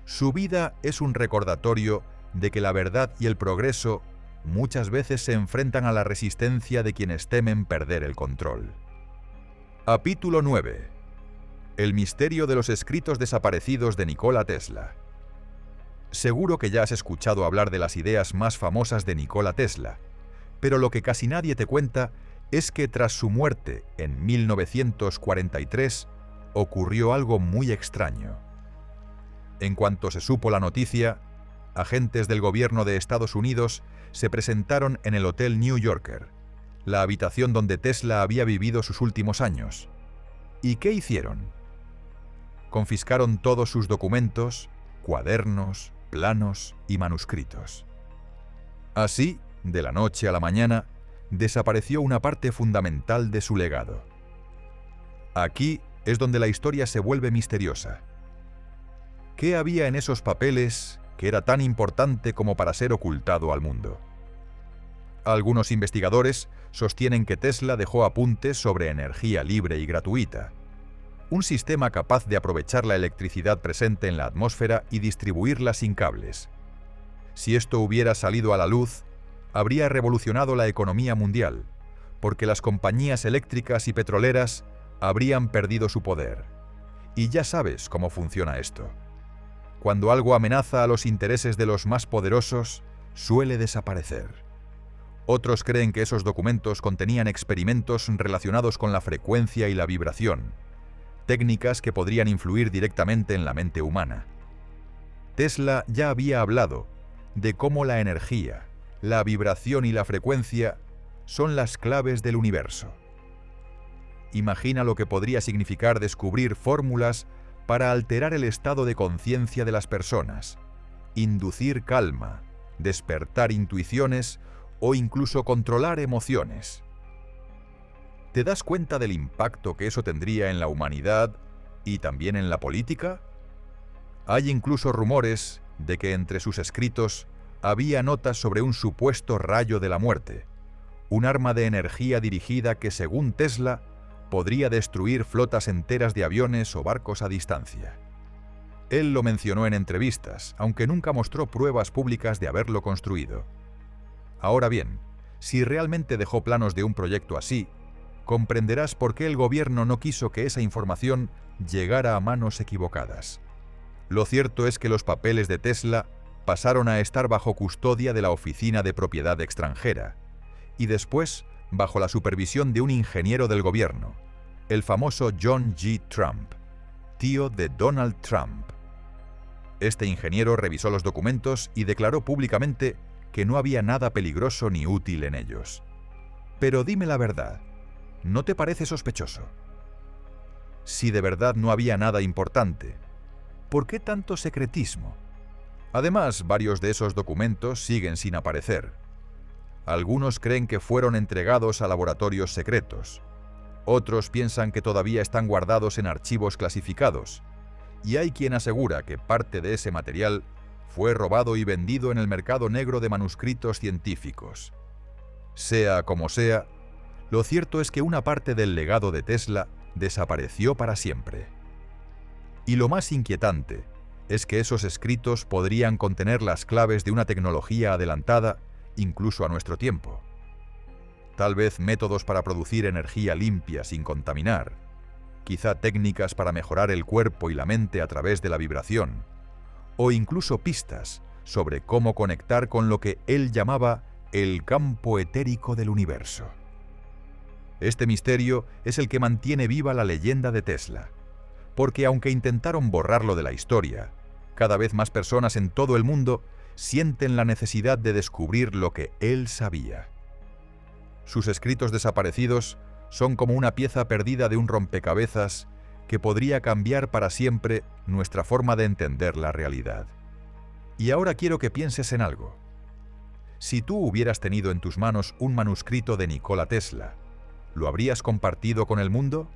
Speaker 1: Su vida es un recordatorio de que la verdad y el progreso muchas veces se enfrentan a la resistencia de quienes temen perder el control. Capítulo 9. El misterio de los escritos desaparecidos de Nikola Tesla. Seguro que ya has escuchado hablar de las ideas más famosas de Nikola Tesla, pero lo que casi nadie te cuenta es que tras su muerte en 1943 ocurrió algo muy extraño. En cuanto se supo la noticia, agentes del gobierno de Estados Unidos se presentaron en el Hotel New Yorker, la habitación donde Tesla había vivido sus últimos años. ¿Y qué hicieron? Confiscaron todos sus documentos, cuadernos, planos y manuscritos. Así, de la noche a la mañana, desapareció una parte fundamental de su legado. Aquí es donde la historia se vuelve misteriosa. ¿Qué había en esos papeles que era tan importante como para ser ocultado al mundo? Algunos investigadores sostienen que Tesla dejó apuntes sobre energía libre y gratuita, un sistema capaz de aprovechar la electricidad presente en la atmósfera y distribuirla sin cables. Si esto hubiera salido a la luz, habría revolucionado la economía mundial, porque las compañías eléctricas y petroleras habrían perdido su poder. Y ya sabes cómo funciona esto. Cuando algo amenaza a los intereses de los más poderosos, suele desaparecer. Otros creen que esos documentos contenían experimentos relacionados con la frecuencia y la vibración, técnicas que podrían influir directamente en la mente humana. Tesla ya había hablado de cómo la energía, la vibración y la frecuencia son las claves del universo. Imagina lo que podría significar descubrir fórmulas para alterar el estado de conciencia de las personas, inducir calma, despertar intuiciones o incluso controlar emociones. ¿Te das cuenta del impacto que eso tendría en la humanidad y también en la política? Hay incluso rumores de que entre sus escritos había notas sobre un supuesto rayo de la muerte, un arma de energía dirigida que, según Tesla, podría destruir flotas enteras de aviones o barcos a distancia. Él lo mencionó en entrevistas, aunque nunca mostró pruebas públicas de haberlo construido. Ahora bien, si realmente dejó planos de un proyecto así, comprenderás por qué el gobierno no quiso que esa información llegara a manos equivocadas. Lo cierto es que los papeles de Tesla pasaron a estar bajo custodia de la Oficina de Propiedad Extranjera y después bajo la supervisión de un ingeniero del gobierno, el famoso John G. Trump, tío de Donald Trump. Este ingeniero revisó los documentos y declaró públicamente que no había nada peligroso ni útil en ellos. Pero dime la verdad, ¿no te parece sospechoso? Si de verdad no había nada importante, ¿por qué tanto secretismo? Además, varios de esos documentos siguen sin aparecer. Algunos creen que fueron entregados a laboratorios secretos. Otros piensan que todavía están guardados en archivos clasificados. Y hay quien asegura que parte de ese material fue robado y vendido en el mercado negro de manuscritos científicos. Sea como sea, lo cierto es que una parte del legado de Tesla desapareció para siempre. Y lo más inquietante es que esos escritos podrían contener las claves de una tecnología adelantada incluso a nuestro tiempo. Tal vez métodos para producir energía limpia sin contaminar, quizá técnicas para mejorar el cuerpo y la mente a través de la vibración, o incluso pistas sobre cómo conectar con lo que él llamaba el campo etérico del universo. Este misterio es el que mantiene viva la leyenda de Tesla, porque aunque intentaron borrarlo de la historia, cada vez más personas en todo el mundo sienten la necesidad de descubrir lo que él sabía. Sus escritos desaparecidos son como una pieza perdida de un rompecabezas que podría cambiar para siempre nuestra forma de entender la realidad. Y ahora quiero que pienses en algo. Si tú hubieras tenido en tus manos un manuscrito de Nikola Tesla, ¿lo habrías compartido con el mundo?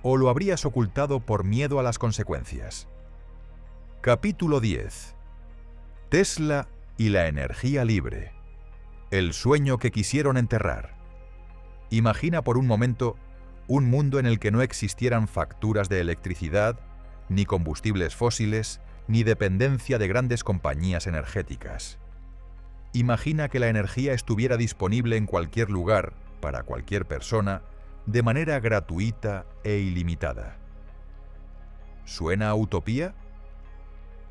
Speaker 1: ¿O lo habrías ocultado por miedo a las consecuencias? Capítulo 10. Tesla y la energía libre. El sueño que quisieron enterrar. Imagina por un momento un mundo en el que no existieran facturas de electricidad, ni combustibles fósiles, ni dependencia de grandes compañías energéticas. Imagina que la energía estuviera disponible en cualquier lugar, para cualquier persona, de manera gratuita e ilimitada. ¿Suena a utopía?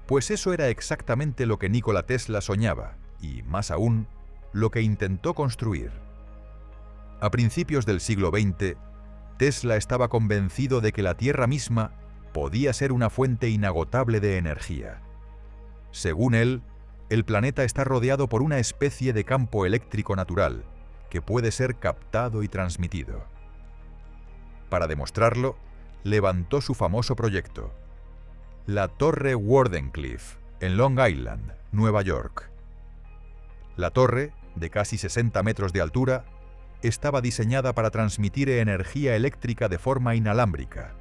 Speaker 1: Pues eso era exactamente lo que Nikola Tesla soñaba, y más aún, lo que intentó construir. A principios del siglo XX, Tesla estaba convencido de que la Tierra misma podía ser una fuente inagotable de energía. Según él, el planeta está rodeado por una especie de campo eléctrico natural que puede ser captado y transmitido. Para demostrarlo, levantó su famoso proyecto, la Torre Wardenclyffe, en Long Island, Nueva York. La torre, de casi 60 metros de altura, estaba diseñada para transmitir energía eléctrica de forma inalámbrica,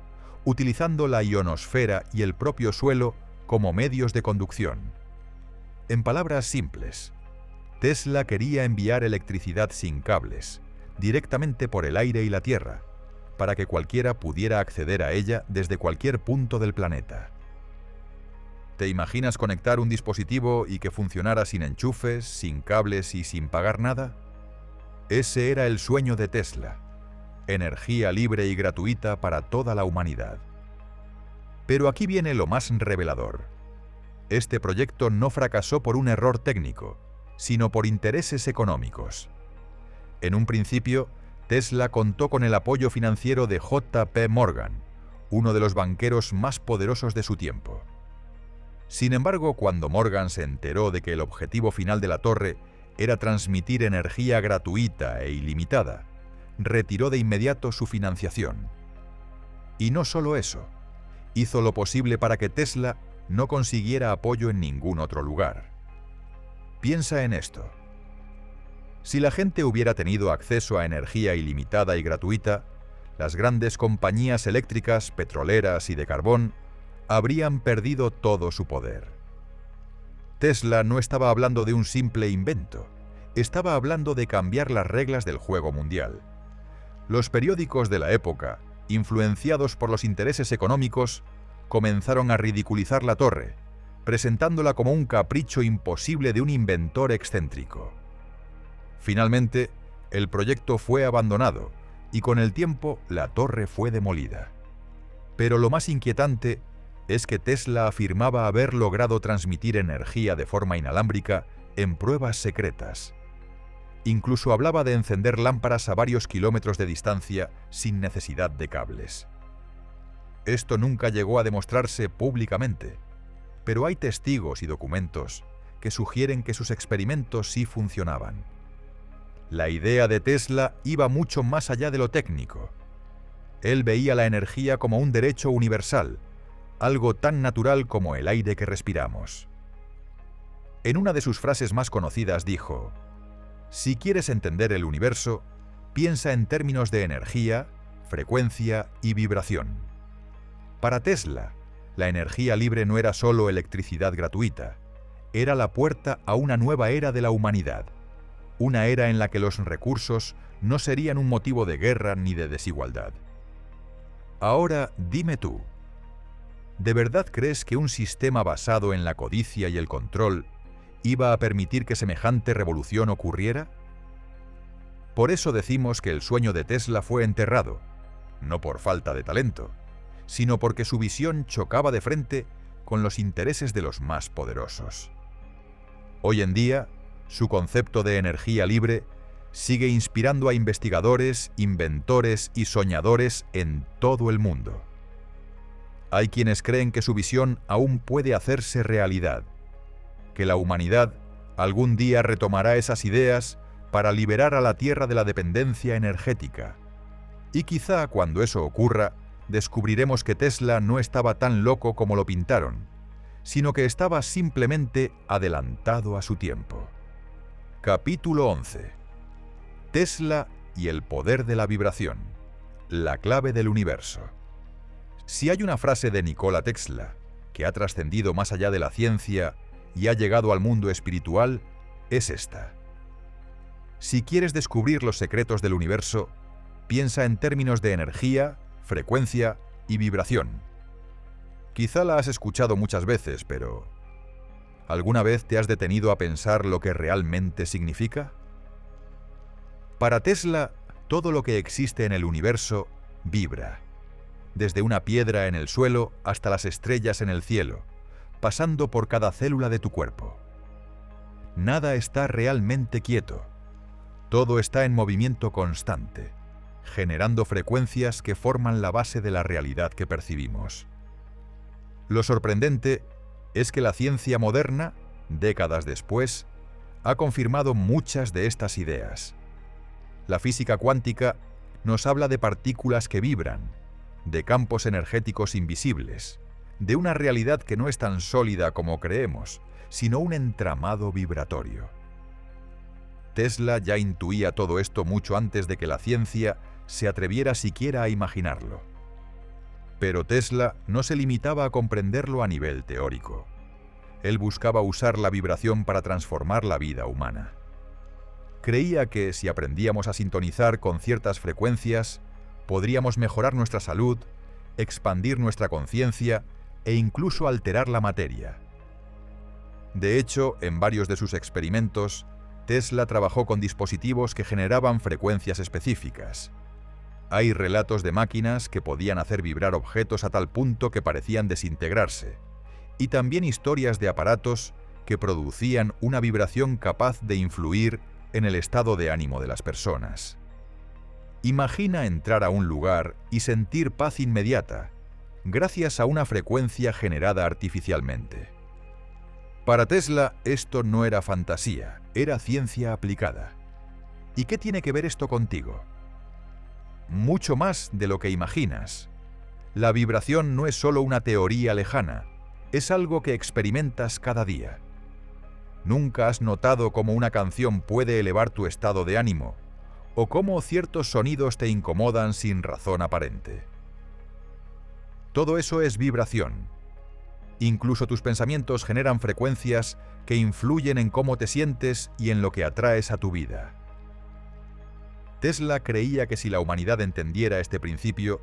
Speaker 1: utilizando la ionosfera y el propio suelo como medios de conducción. En palabras simples, Tesla quería enviar electricidad sin cables, directamente por el aire y la tierra, para que cualquiera pudiera acceder a ella desde cualquier punto del planeta. ¿Te imaginas conectar un dispositivo y que funcionara sin enchufes, sin cables y sin pagar nada? Ese era el sueño de Tesla, energía libre y gratuita para toda la humanidad. Pero aquí viene lo más revelador. Este proyecto no fracasó por un error técnico, sino por intereses económicos. En un principio, Tesla contó con el apoyo financiero de J.P. Morgan, uno de los banqueros más poderosos de su tiempo. Sin embargo, cuando Morgan se enteró de que el objetivo final de la torre era transmitir energía gratuita e ilimitada, retiró de inmediato su financiación. Y no solo eso, hizo lo posible para que Tesla no consiguiera apoyo en ningún otro lugar. Piensa en esto. Si la gente hubiera tenido acceso a energía ilimitada y gratuita, las grandes compañías eléctricas, petroleras y de carbón habrían perdido todo su poder. Tesla no estaba hablando de un simple invento, estaba hablando de cambiar las reglas del juego mundial. Los periódicos de la época, influenciados por los intereses económicos, comenzaron a ridiculizar la torre, presentándola como un capricho imposible de un inventor excéntrico. Finalmente, el proyecto fue abandonado y con el tiempo la torre fue demolida. Pero lo más inquietante es que Tesla afirmaba haber logrado transmitir energía de forma inalámbrica en pruebas secretas. Incluso hablaba de encender lámparas a varios kilómetros de distancia sin necesidad de cables. Esto nunca llegó a demostrarse públicamente, pero hay testigos y documentos que sugieren que sus experimentos sí funcionaban. La idea de Tesla iba mucho más allá de lo técnico. Él veía la energía como un derecho universal, algo tan natural como el aire que respiramos. En una de sus frases más conocidas dijo: Si quieres entender el universo, piensa en términos de energía, frecuencia y vibración. Para Tesla, la energía libre no era solo electricidad gratuita, era la puerta a una nueva era de la humanidad, una era en la que los recursos no serían un motivo de guerra ni de desigualdad. Ahora dime tú, ¿de verdad crees que un sistema basado en la codicia y el control iba a permitir que semejante revolución ocurriera? Por eso decimos que el sueño de Tesla fue enterrado, no por falta de talento, sino porque su visión chocaba de frente con los intereses de los más poderosos. Hoy en día, su concepto de energía libre sigue inspirando a investigadores, inventores y soñadores en todo el mundo. Hay quienes creen que su visión aún puede hacerse realidad, que la humanidad algún día retomará esas ideas para liberar a la Tierra de la dependencia energética. Y quizá cuando eso ocurra, descubriremos que Tesla no estaba tan loco como lo pintaron, sino que estaba simplemente adelantado a su tiempo. Capítulo 11. Tesla y el poder de la vibración, la clave del universo. Si hay una frase de Nikola Tesla que ha trascendido más allá de la ciencia y ha llegado al mundo espiritual, es esta. Si quieres descubrir los secretos del universo, piensa en términos de energía, frecuencia y vibración. Quizá la has escuchado muchas veces, pero ¿alguna vez te has detenido a pensar lo que realmente significa? Para Tesla, todo lo que existe en el universo vibra, desde una piedra en el suelo hasta las estrellas en el cielo, pasando por cada célula de tu cuerpo. Nada está realmente quieto. Todo está en movimiento constante, generando frecuencias que forman la base de la realidad que percibimos. Lo sorprendente es que la ciencia moderna, décadas después, ha confirmado muchas de estas ideas. La física cuántica nos habla de partículas que vibran, de campos energéticos invisibles, de una realidad que no es tan sólida como creemos, sino un entramado vibratorio. Tesla ya intuía todo esto mucho antes de que la ciencia se atreviera siquiera a imaginarlo. Pero Tesla no se limitaba a comprenderlo a nivel teórico. Él buscaba usar la vibración para transformar la vida humana. Creía que si aprendíamos a sintonizar con ciertas frecuencias, podríamos mejorar nuestra salud, expandir nuestra conciencia e incluso alterar la materia. De hecho, en varios de sus experimentos, Tesla trabajó con dispositivos que generaban frecuencias específicas. Hay relatos de máquinas que podían hacer vibrar objetos a tal punto que parecían desintegrarse, y también historias de aparatos que producían una vibración capaz de influir en el estado de ánimo de las personas. Imagina entrar a un lugar y sentir paz inmediata, gracias a una frecuencia generada artificialmente. Para Tesla, esto no era fantasía, era ciencia aplicada. ¿Y qué tiene que ver esto contigo? Mucho más de lo que imaginas. La vibración no es solo una teoría lejana, es algo que experimentas cada día. ¿Nunca has notado cómo una canción puede elevar tu estado de ánimo? ¿O cómo ciertos sonidos te incomodan sin razón aparente? Todo eso es vibración. Incluso tus pensamientos generan frecuencias que influyen en cómo te sientes y en lo que atraes a tu vida. Tesla creía que si la humanidad entendiera este principio,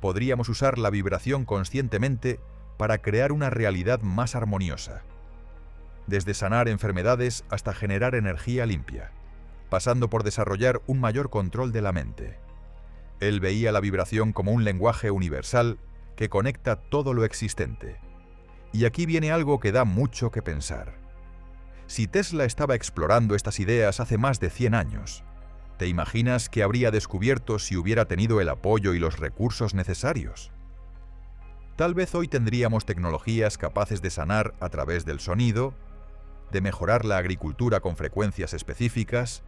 Speaker 1: podríamos usar la vibración conscientemente para crear una realidad más armoniosa. Desde sanar enfermedades hasta generar energía limpia, pasando por desarrollar un mayor control de la mente. Él veía la vibración como un lenguaje universal que conecta todo lo existente. Y aquí viene algo que da mucho que pensar. Si Tesla estaba explorando estas ideas hace más de 100 años, ¿te imaginas qué habría descubierto si hubiera tenido el apoyo y los recursos necesarios? Tal vez hoy tendríamos tecnologías capaces de sanar a través del sonido, de mejorar la agricultura con frecuencias específicas,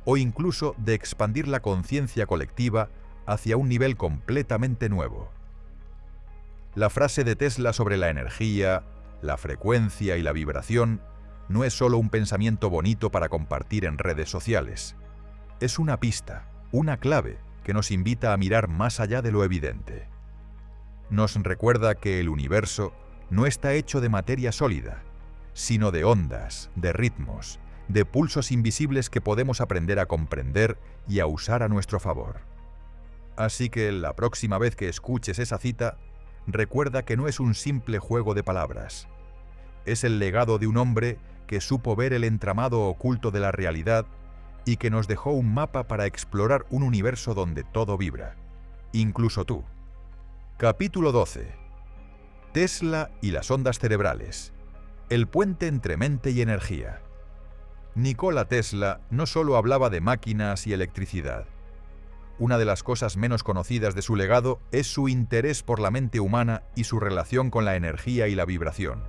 Speaker 1: o incluso de expandir la conciencia colectiva hacia un nivel completamente nuevo. La frase de Tesla sobre la energía, la frecuencia y la vibración no es solo un pensamiento bonito para compartir en redes sociales. Es una pista, una clave que nos invita a mirar más allá de lo evidente. Nos recuerda que el universo no está hecho de materia sólida, sino de ondas, de ritmos, de pulsos invisibles que podemos aprender a comprender y a usar a nuestro favor. Así que la próxima vez que escuches esa cita, recuerda que no es un simple juego de palabras. Es el legado de un hombre que supo ver el entramado oculto de la realidad y que nos dejó un mapa para explorar un universo donde todo vibra, incluso tú. Capítulo 12. Tesla y las ondas cerebrales. El puente entre mente y energía. Nikola Tesla no solo hablaba de máquinas y electricidad. Una de las cosas menos conocidas de su legado es su interés por la mente humana y su relación con la energía y la vibración.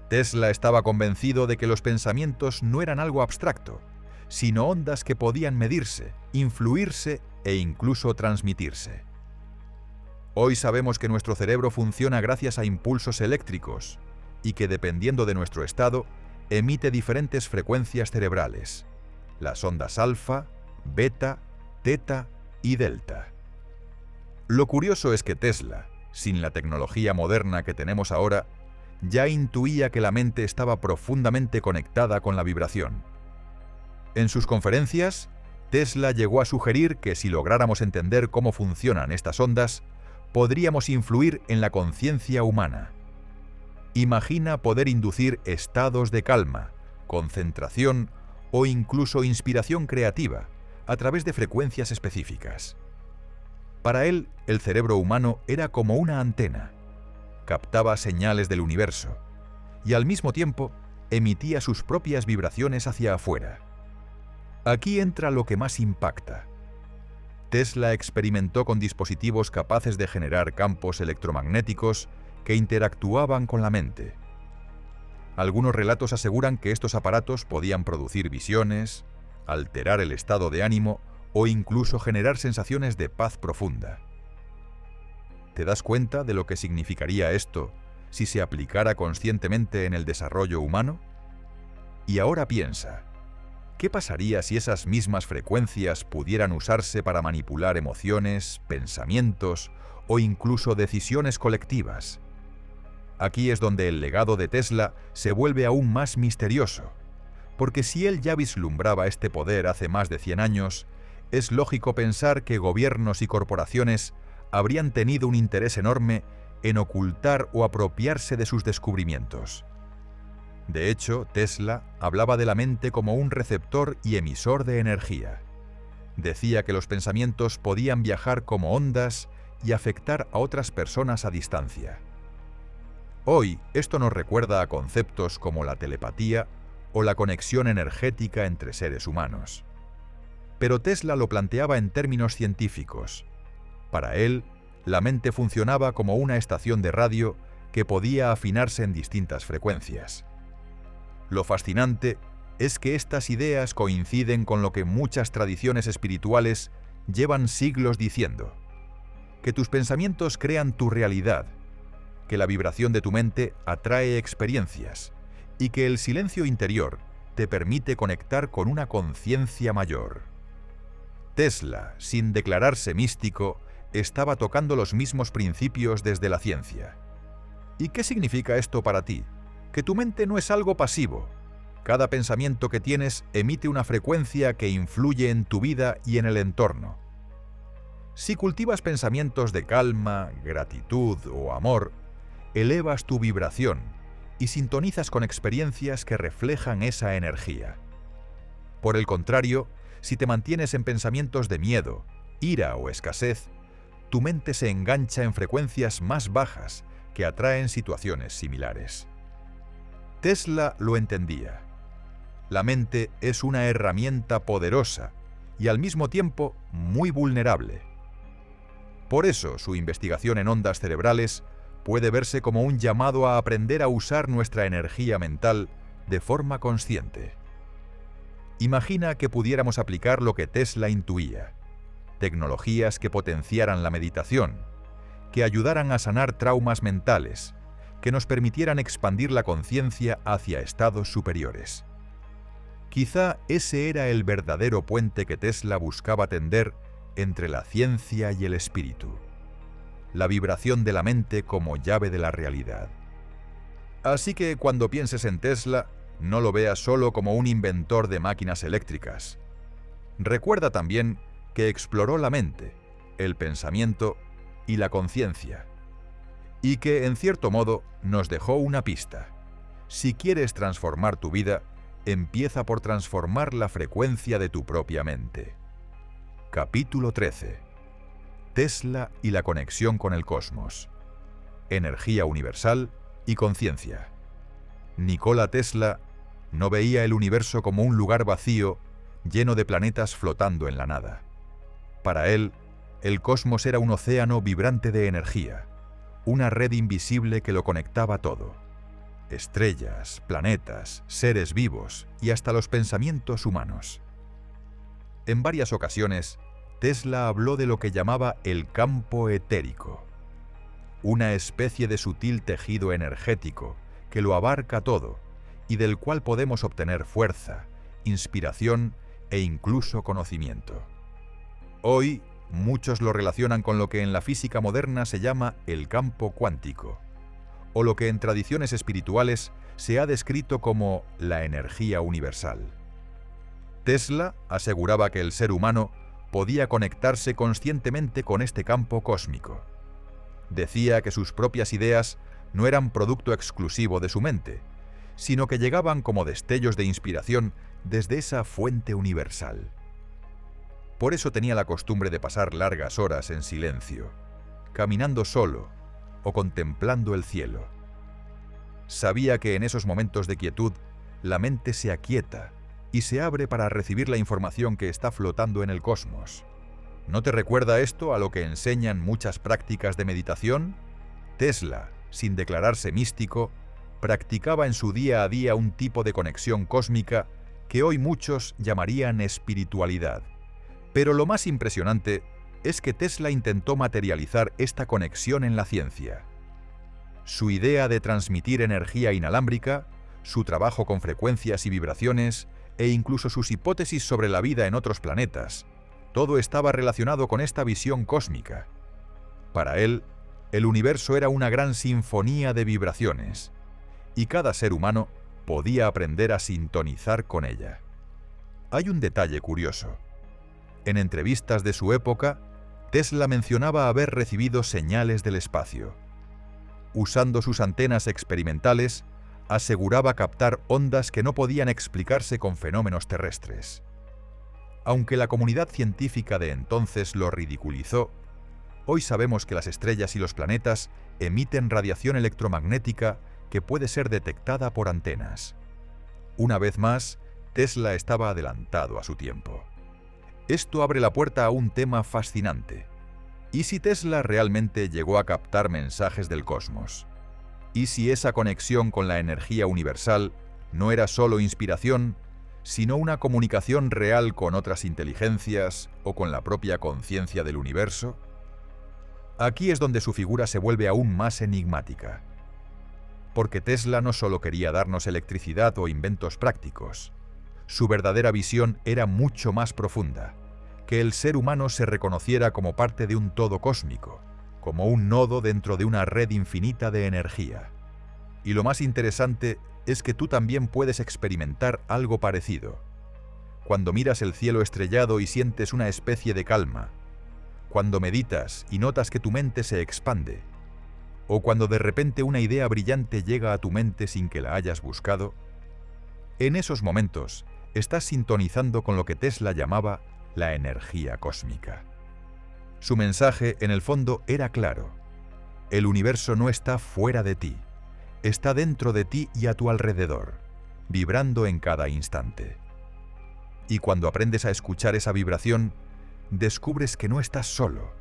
Speaker 1: Tesla estaba convencido de que los pensamientos no eran algo abstracto, sino ondas que podían medirse, influirse e incluso transmitirse. Hoy sabemos que nuestro cerebro funciona gracias a impulsos eléctricos y que, dependiendo de nuestro estado, emite diferentes frecuencias cerebrales, las ondas alfa, beta, teta y delta. Lo curioso es que Tesla, sin la tecnología moderna que tenemos ahora, ya intuía que la mente estaba profundamente conectada con la vibración. En sus conferencias, Tesla llegó a sugerir que si lográramos entender cómo funcionan estas ondas, podríamos influir en la conciencia humana. Imagina poder inducir estados de calma, concentración o incluso inspiración creativa a través de frecuencias específicas. Para él, el cerebro humano era como una antena. Captaba señales del universo y al mismo tiempo emitía sus propias vibraciones hacia afuera. Aquí entra lo que más impacta. Tesla experimentó con dispositivos capaces de generar campos electromagnéticos que interactuaban con la mente. Algunos relatos aseguran que estos aparatos podían producir visiones, alterar el estado de ánimo o incluso generar sensaciones de paz profunda. ¿Te das cuenta de lo que significaría esto si se aplicara conscientemente en el desarrollo humano? Y ahora piensa, ¿qué pasaría si esas mismas frecuencias pudieran usarse para manipular emociones, pensamientos o incluso decisiones colectivas? Aquí es donde el legado de Tesla se vuelve aún más misterioso, porque si él ya vislumbraba este poder hace más de 100 años, es lógico pensar que gobiernos y corporaciones habrían tenido un interés enorme en ocultar o apropiarse de sus descubrimientos. De hecho, Tesla hablaba de la mente como un receptor y emisor de energía. Decía que los pensamientos podían viajar como ondas y afectar a otras personas a distancia. Hoy, esto nos recuerda a conceptos como la telepatía o la conexión energética entre seres humanos. Pero Tesla lo planteaba en términos científicos. Para él, la mente funcionaba como una estación de radio que podía afinarse en distintas frecuencias. Lo fascinante es que estas ideas coinciden con lo que muchas tradiciones espirituales llevan siglos diciendo: que tus pensamientos crean tu realidad, que la vibración de tu mente atrae experiencias y que el silencio interior te permite conectar con una conciencia mayor. Tesla, sin declararse místico, estaba tocando los mismos principios desde la ciencia. ¿Y qué significa esto para ti? Que tu mente no es algo pasivo. Cada pensamiento que tienes emite una frecuencia que influye en tu vida y en el entorno. Si cultivas pensamientos de calma, gratitud o amor, elevas tu vibración y sintonizas con experiencias que reflejan esa energía. Por el contrario, si te mantienes en pensamientos de miedo, ira o escasez, tu mente se engancha en frecuencias más bajas que atraen situaciones similares. Tesla lo entendía. La mente es una herramienta poderosa y al mismo tiempo muy vulnerable. Por eso su investigación en ondas cerebrales puede verse como un llamado a aprender a usar nuestra energía mental de forma consciente. Imagina que pudiéramos aplicar lo que Tesla intuía: tecnologías que potenciaran la meditación, que ayudaran a sanar traumas mentales, que nos permitieran expandir la conciencia hacia estados superiores. Quizá ese era el verdadero puente que Tesla buscaba tender entre la ciencia y el espíritu, la vibración de la mente como llave de la realidad. Así que cuando pienses en Tesla, no lo veas solo como un inventor de máquinas eléctricas. Recuerda también que exploró la mente, el pensamiento y la conciencia, y que, en cierto modo, nos dejó una pista. Si quieres transformar tu vida, empieza por transformar la frecuencia de tu propia mente. Capítulo 13. Tesla y la conexión con el cosmos. Energía universal y conciencia. Nikola Tesla no veía el universo como un lugar vacío, lleno de planetas flotando en la nada. Para él, el cosmos era un océano vibrante de energía, una red invisible que lo conectaba todo. Estrellas, planetas, seres vivos y hasta los pensamientos humanos. En varias ocasiones, Tesla habló de lo que llamaba el campo etérico, una especie de sutil tejido energético que lo abarca todo y del cual podemos obtener fuerza, inspiración e incluso conocimiento. Hoy, muchos lo relacionan con lo que en la física moderna se llama el campo cuántico, o lo que en tradiciones espirituales se ha descrito como la energía universal. Tesla aseguraba que el ser humano podía conectarse conscientemente con este campo cósmico. Decía que sus propias ideas no eran producto exclusivo de su mente, sino que llegaban como destellos de inspiración desde esa fuente universal. Por eso tenía la costumbre de pasar largas horas en silencio, caminando solo o contemplando el cielo. Sabía que en esos momentos de quietud, la mente se aquieta y se abre para recibir la información que está flotando en el cosmos. ¿No te recuerda esto a lo que enseñan muchas prácticas de meditación? Tesla, sin declararse místico, practicaba en su día a día un tipo de conexión cósmica que hoy muchos llamarían espiritualidad. Pero lo más impresionante es que Tesla intentó materializar esta conexión en la ciencia. Su idea de transmitir energía inalámbrica, su trabajo con frecuencias y vibraciones, e incluso sus hipótesis sobre la vida en otros planetas, todo estaba relacionado con esta visión cósmica. Para él, el universo era una gran sinfonía de vibraciones, y cada ser humano podía aprender a sintonizar con ella. Hay un detalle curioso. En entrevistas de su época, Tesla mencionaba haber recibido señales del espacio. Usando sus antenas experimentales, aseguraba captar ondas que no podían explicarse con fenómenos terrestres. Aunque la comunidad científica de entonces lo ridiculizó, hoy sabemos que las estrellas y los planetas emiten radiación electromagnética que puede ser detectada por antenas. Una vez más, Tesla estaba adelantado a su tiempo. Esto abre la puerta a un tema fascinante. ¿Y si Tesla realmente llegó a captar mensajes del cosmos? ¿Y si esa conexión con la energía universal no era solo inspiración, sino una comunicación real con otras inteligencias o con la propia conciencia del universo? Aquí es donde su figura se vuelve aún más enigmática. Porque Tesla no solo quería darnos electricidad o inventos prácticos. Su verdadera visión era mucho más profunda, que el ser humano se reconociera como parte de un todo cósmico, como un nodo dentro de una red infinita de energía. Y lo más interesante es que tú también puedes experimentar algo parecido. Cuando miras el cielo estrellado y sientes una especie de calma, cuando meditas y notas que tu mente se expande, o cuando de repente una idea brillante llega a tu mente sin que la hayas buscado, en esos momentos estás sintonizando con lo que Tesla llamaba la energía cósmica. Su mensaje, en el fondo, era claro. El universo no está fuera de ti, está dentro de ti y a tu alrededor, vibrando en cada instante. Y cuando aprendes a escuchar esa vibración, descubres que no estás solo,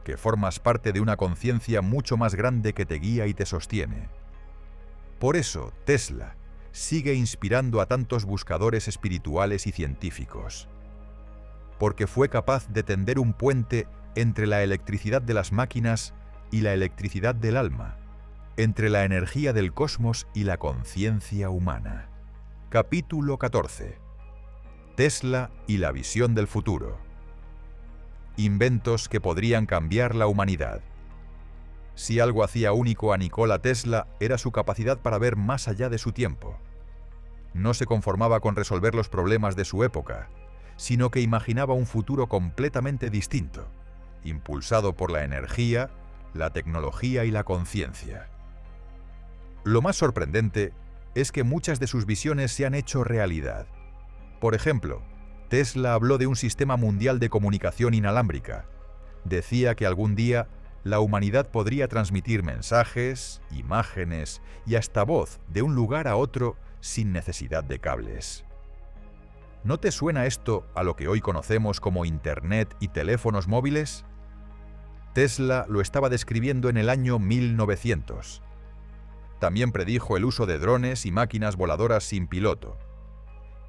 Speaker 1: que formas parte de una conciencia mucho más grande que te guía y te sostiene. Por eso, Tesla sigue inspirando a tantos buscadores espirituales y científicos, porque fue capaz de tender un puente entre la electricidad de las máquinas y la electricidad del alma, entre la energía del cosmos y la conciencia humana. Capítulo 14. Tesla y la visión del futuro. Inventos que podrían cambiar la humanidad. Si algo hacía único a Nikola Tesla era su capacidad para ver más allá de su tiempo. No se conformaba con resolver los problemas de su época, sino que imaginaba un futuro completamente distinto, impulsado por la energía, la tecnología y la conciencia. Lo más sorprendente es que muchas de sus visiones se han hecho realidad. Por ejemplo, Tesla habló de un sistema mundial de comunicación inalámbrica. Decía que algún día la humanidad podría transmitir mensajes, imágenes y hasta voz de un lugar a otro sin necesidad de cables. ¿No te suena esto a lo que hoy conocemos como Internet y teléfonos móviles? Tesla lo estaba describiendo en el año 1900. También predijo el uso de drones y máquinas voladoras sin piloto.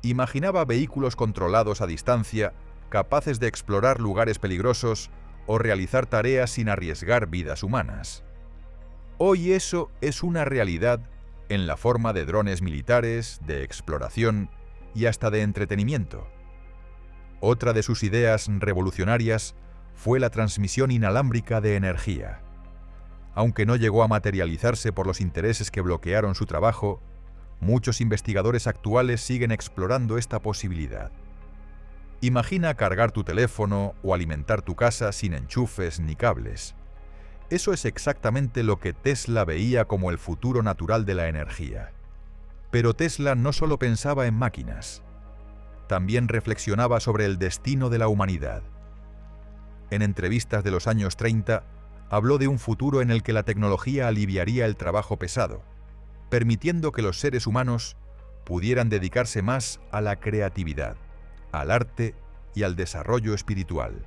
Speaker 1: Imaginaba vehículos controlados a distancia, capaces de explorar lugares peligrosos o realizar tareas sin arriesgar vidas humanas. Hoy eso es una realidad en la forma de drones militares, de exploración y hasta de entretenimiento. Otra de sus ideas revolucionarias fue la transmisión inalámbrica de energía. Aunque no llegó a materializarse por los intereses que bloquearon su trabajo, muchos investigadores actuales siguen explorando esta posibilidad. Imagina cargar tu teléfono o alimentar tu casa sin enchufes ni cables. Eso es exactamente lo que Tesla veía como el futuro natural de la energía. Pero Tesla no solo pensaba en máquinas, también reflexionaba sobre el destino de la humanidad. En entrevistas de los años 30, habló de un futuro en el que la tecnología aliviaría el trabajo pesado, permitiendo que los seres humanos pudieran dedicarse más a la creatividad, al arte y al desarrollo espiritual.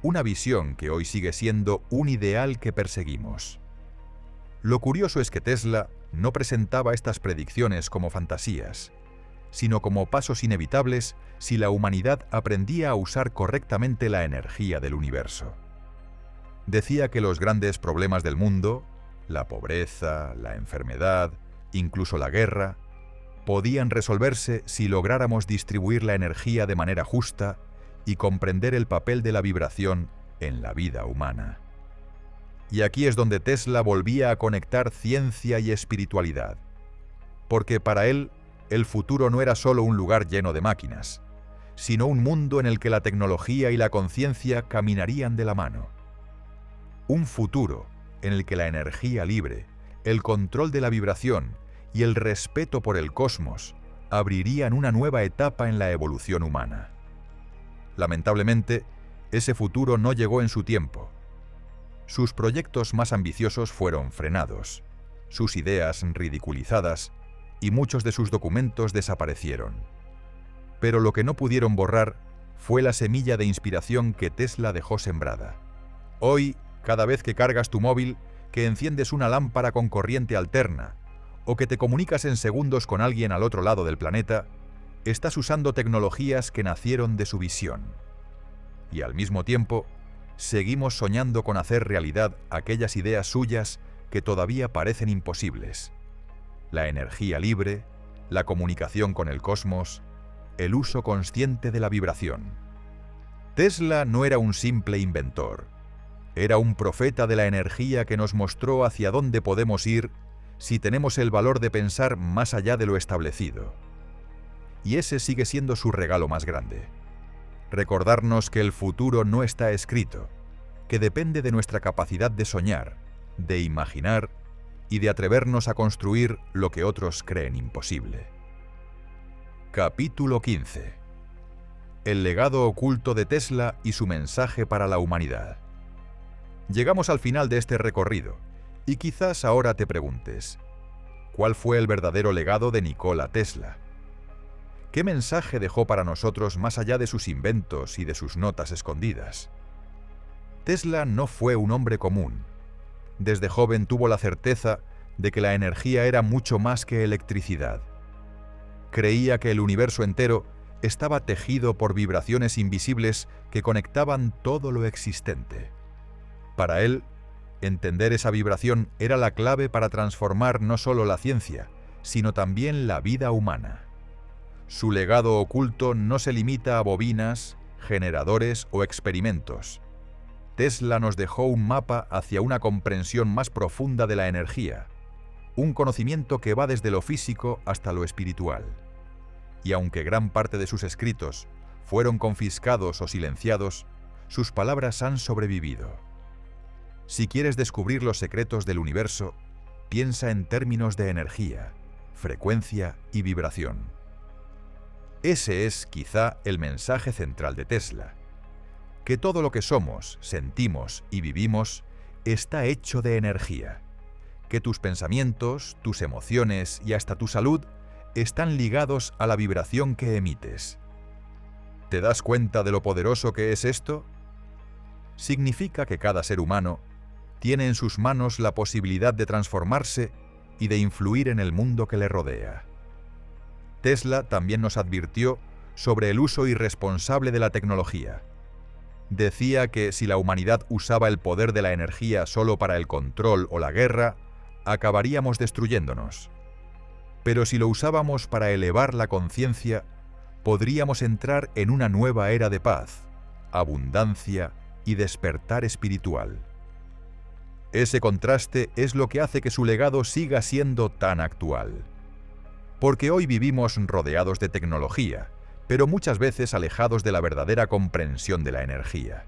Speaker 1: Una visión que hoy sigue siendo un ideal que perseguimos. Lo curioso es que Tesla no presentaba estas predicciones como fantasías, sino como pasos inevitables si la humanidad aprendía a usar correctamente la energía del universo. Decía que los grandes problemas del mundo, la pobreza, la enfermedad, incluso la guerra, podían resolverse si lográramos distribuir la energía de manera justa y comprender el papel de la vibración en la vida humana. Y aquí es donde Tesla volvía a conectar ciencia y espiritualidad, porque para él el futuro no era solo un lugar lleno de máquinas, sino un mundo en el que la tecnología y la conciencia caminarían de la mano. Un futuro en el que la energía libre, el control de la vibración y el respeto por el cosmos abrirían una nueva etapa en la evolución humana. Lamentablemente, ese futuro no llegó en su tiempo. Sus proyectos más ambiciosos fueron frenados, sus ideas ridiculizadas y muchos de sus documentos desaparecieron. Pero lo que no pudieron borrar fue la semilla de inspiración que Tesla dejó sembrada. Hoy, cada vez que cargas tu móvil, que enciendes una lámpara con corriente alterna, o que te comunicas en segundos con alguien al otro lado del planeta, estás usando tecnologías que nacieron de su visión. Y al mismo tiempo, seguimos soñando con hacer realidad aquellas ideas suyas que todavía parecen imposibles. La energía libre, la comunicación con el cosmos, el uso consciente de la vibración. Tesla no era un simple inventor. Era un profeta de la energía que nos mostró hacia dónde podemos ir si tenemos el valor de pensar más allá de lo establecido. Y ese sigue siendo su regalo más grande. Recordarnos que el futuro no está escrito, que depende de nuestra capacidad de soñar, de imaginar y de atrevernos a construir lo que otros creen imposible. Capítulo 15. El legado oculto de Tesla y su mensaje para la humanidad. Llegamos al final de este recorrido, y quizás ahora te preguntes, ¿cuál fue el verdadero legado de Nikola Tesla? ¿Qué mensaje dejó para nosotros más allá de sus inventos y de sus notas escondidas? Tesla no fue un hombre común. Desde joven tuvo la certeza de que la energía era mucho más que electricidad. Creía que el universo entero estaba tejido por vibraciones invisibles que conectaban todo lo existente. Para él, Entender esa vibración era la clave para transformar no solo la ciencia, sino también la vida humana. Su legado oculto no se limita a bobinas, generadores o experimentos. Tesla nos dejó un mapa hacia una comprensión más profunda de la energía, un conocimiento que va desde lo físico hasta lo espiritual. Y aunque gran parte de sus escritos fueron confiscados o silenciados, sus palabras han sobrevivido. Si quieres descubrir los secretos del universo, piensa en términos de energía, frecuencia y vibración. Ese es, quizá, el mensaje central de Tesla: que todo lo que somos, sentimos y vivimos está hecho de energía, que tus pensamientos, tus emociones y hasta tu salud están ligados a la vibración que emites. ¿Te das cuenta de lo poderoso que es esto? Significa que cada ser humano tiene en sus manos la posibilidad de transformarse y de influir en el mundo que le rodea. Tesla también nos advirtió sobre el uso irresponsable de la tecnología. Decía que si la humanidad usaba el poder de la energía solo para el control o la guerra, acabaríamos destruyéndonos. Pero si lo usábamos para elevar la conciencia, podríamos entrar en una nueva era de paz, abundancia y despertar espiritual. Ese contraste es lo que hace que su legado siga siendo tan actual. Porque hoy vivimos rodeados de tecnología, pero muchas veces alejados de la verdadera comprensión de la energía.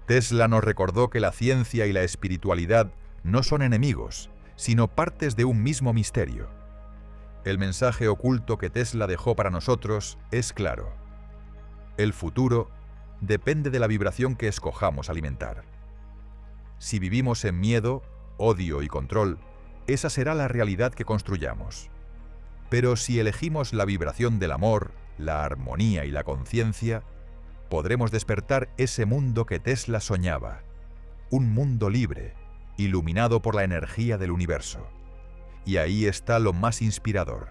Speaker 1: Tesla nos recordó que la ciencia y la espiritualidad no son enemigos, sino partes de un mismo misterio. El mensaje oculto que Tesla dejó para nosotros es claro. El futuro depende de la vibración que escojamos alimentar. Si vivimos en miedo, odio y control, esa será la realidad que construyamos. Pero si elegimos la vibración del amor, la armonía y la conciencia, podremos despertar ese mundo que Tesla soñaba, un mundo libre, iluminado por la energía del universo. Y ahí está lo más inspirador.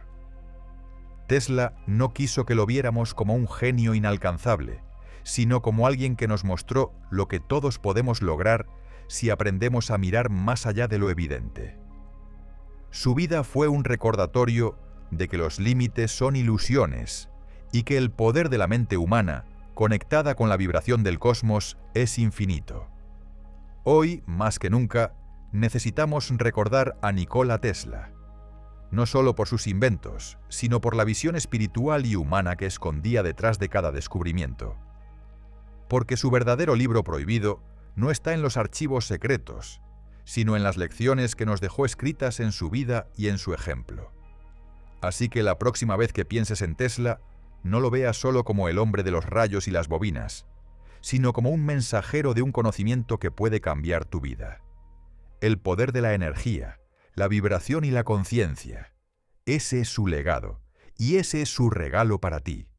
Speaker 1: Tesla no quiso que lo viéramos como un genio inalcanzable, sino como alguien que nos mostró lo que todos podemos lograr si aprendemos a mirar más allá de lo evidente. Su vida fue un recordatorio de que los límites son ilusiones y que el poder de la mente humana, conectada con la vibración del cosmos, es infinito. Hoy, más que nunca, necesitamos recordar a Nikola Tesla, no solo por sus inventos, sino por la visión espiritual y humana que escondía detrás de cada descubrimiento. Porque su verdadero libro prohibido no está en los archivos secretos, sino en las lecciones que nos dejó escritas en su vida y en su ejemplo. Así que la próxima vez que pienses en Tesla, no lo veas solo como el hombre de los rayos y las bobinas, sino como un mensajero de un conocimiento que puede cambiar tu vida. El poder de la energía, la vibración y la conciencia. Ese es su legado, y ese es su regalo para ti.